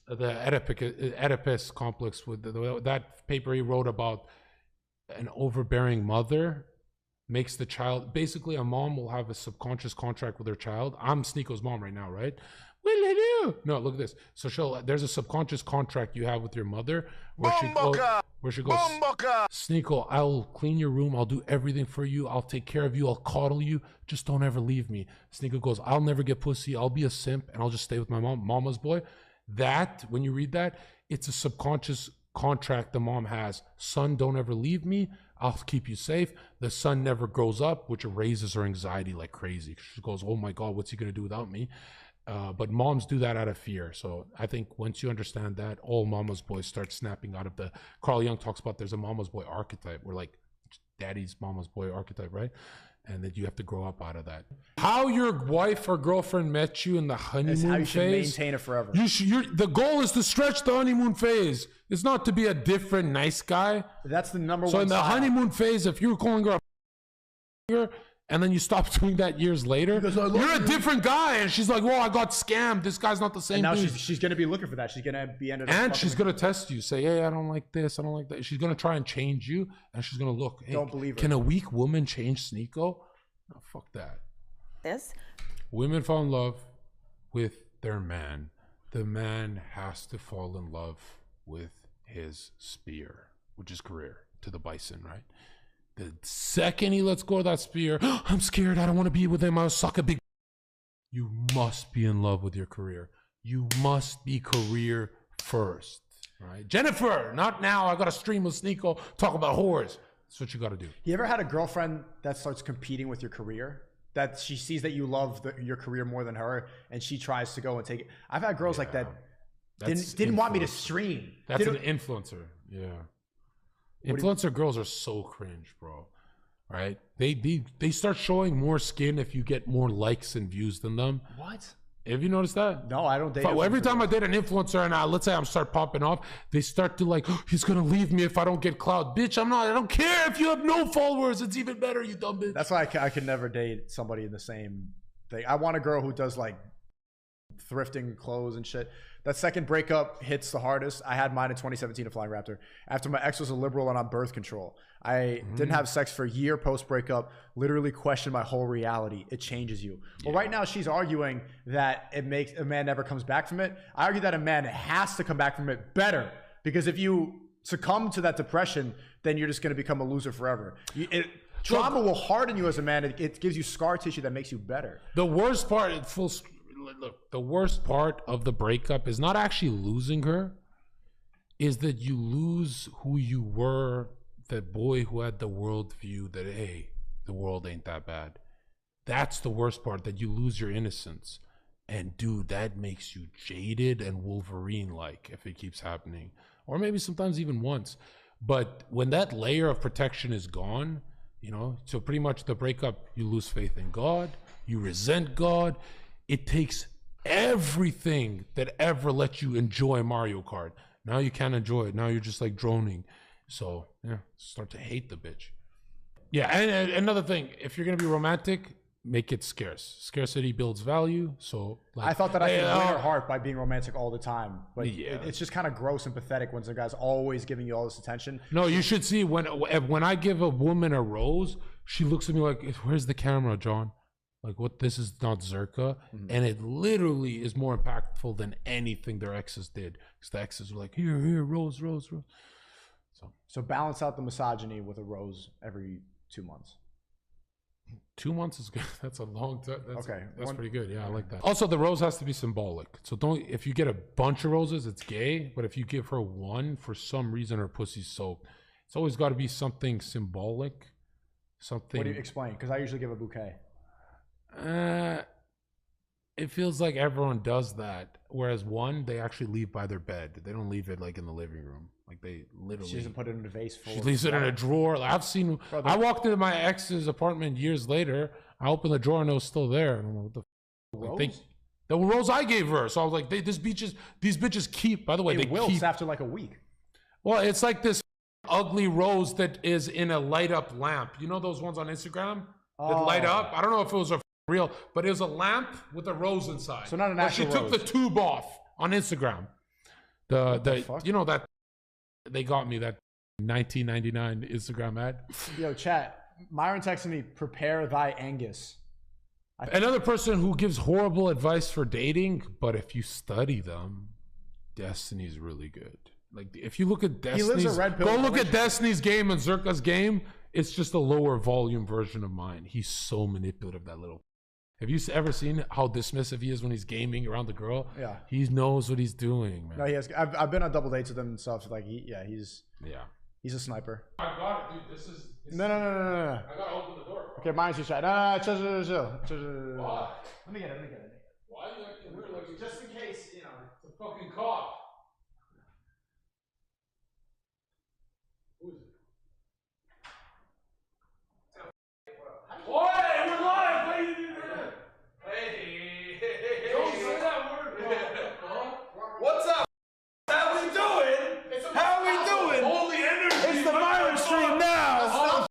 the Oedipus complex with that paper he wrote about an overbearing mother makes the child, basically a mom will have a subconscious contract with her child. I'm Sneako's mom right now, right? What did I do? No, look at this. So there's a subconscious contract you have with your mother where she goes, Sneako, I'll clean your room. I'll do everything for you. I'll take care of you. I'll coddle you. Just don't ever leave me. Sneako goes, I'll never get pussy. I'll be a simp and I'll just stay with my mom, mama's boy. That, when you read that, it's a subconscious contract the mom has. Son, don't ever leave me. I'll keep you safe. The son never grows up, which raises her anxiety like crazy. She goes, oh my God, what's he going to do without me? But moms do that out of fear. So I think once you understand that, all mama's boys start snapping out of the, Carl Jung talks about there's a mama's boy archetype. We're like daddy's mama's boy archetype, right? And that you have to grow up out of that. How your wife or girlfriend met you in the honeymoon phase. How you should maintain it forever. The goal is to stretch the honeymoon phase. It's not to be a different nice guy. That's the number one. So in the style. honeymoon phase, if you're calling her a and then you stop doing that years later, you're a different guy. And she's like, well, I got scammed. This guy's not the same and now dude. she's going to be looking for that. She's going to be ended up. And she's going to test you. Say, hey, I don't like this. I don't like that. She's going to try and change you. And she's going to look. Hey, don't believe her. Can a weak woman change Sneako? No, fuck that. Women fall in love with their man. The man has to fall in love with his spear, which is career, to the bison, right? The second he lets go of that spear, I'm scared, I don't want to be with him, I'll suck a big. You must be in love with your career. You must be career first, right? Jennifer, not now, I got to stream with Sneako, talk about whores. That's what you got to do. You ever had a girlfriend that starts competing with your career? That she sees that you love your career more than her, and she tries to go and take it. I've had girls like that didn't want me to stream. That's an influencer, yeah. Influencer girls are so cringe, bro. Right? They start showing more skin if you get more likes and views than them. What? Have you noticed that? No, I don't date. Every time I date an influencer and let's say I'm start popping off, they start to like, oh, he's gonna leave me if I don't get clout. Bitch, I'm not. I don't care if you have no followers. It's even better, you dumb bitch. That's why I can never date somebody in the same thing. I want a girl who does like thrifting clothes and shit. That second breakup hits the hardest. I had mine in 2017 at Flying Raptor. After my ex was a liberal and on birth control. I didn't have sex for a year post breakup, literally questioned my whole reality. It changes you. Yeah. Well, right now she's arguing that it makes a man never comes back from it. I argue that a man has to come back from it better, because if you succumb to that depression, then you're just going to become a loser forever. Trauma will harden you as a man. It gives you scar tissue that makes you better. The worst part, look, the worst part of the breakup is not actually losing her, is that you lose who you were, that boy who had the world view that, hey, the world ain't that bad. That's the worst part, that you lose your innocence. And dude, that makes you jaded and Wolverine-like if it keeps happening. Or maybe sometimes even once. But when that layer of protection is gone, you know, so pretty much the breakup, you lose faith in God, you resent God. It takes everything that ever let you enjoy Mario Kart. Now you can't enjoy it. Now you're just like droning. So yeah, start to hate the bitch. Yeah, and another thing, if you're gonna be romantic, make it scarce. Scarcity builds value. So like, I thought that I could win her heart by being romantic all the time, but yeah. It's just kind of gross and pathetic when some guy's always giving you all this attention. No, you should see when I give a woman a rose, she looks at me like, "Where's the camera, John?" Like, what? This is not Zherka. And it literally is more impactful than anything their exes did. Because the exes were like, here, rose, rose, rose. So balance out the misogyny with a rose every 2 months. 2 months is good. That's a long time. Okay. That's pretty good. Yeah, I like that. Also, the rose has to be symbolic. So if you get a bunch of roses, it's gay. But if you give her one, for some reason, her pussy's soaked. It's always got to be something symbolic. Something. What do you explain? Because I usually give a bouquet. It feels like everyone does that, whereas one, they actually leave by their bed. They don't leave it like in the living room. Like they literally. She doesn't put it in a vase. She leaves it in a drawer. Like, I've seen. I walked into my ex's apartment years later. I opened the drawer and it was still there. And I'm like, what the? The rose I gave her. So I was like, these bitches keep. By the way, they wilts after like a week. Well, it's like this ugly rose that is in a light up lamp. You know those ones on Instagram that light up? I don't know if it was a real, but it was a lamp with a rose inside. So not an actual rose. She took the tube off on Instagram. The you know that they got me that 1999 Instagram ad. Yo, chat. Myron texted me, prepare thy Angus. Another person who gives horrible advice for dating, but if you study them, Destiny's really good. Like if you look at Destiny's, lives a red pill go look at relationship. Destiny's game and Zherka's game. It's just a lower volume version of mine. He's so manipulative, that little. Have you ever seen how dismissive he is when he's gaming around the girl? Yeah. He knows what he's doing, man. No, he has. I've been on double dates with him and stuff. Like he's a sniper. I got it, dude. This is No. I gotta open the door. Okay, mine's just right. No, chill. Why? Let me get it. Why? Like, Just in case, you know. it's a fucking cop.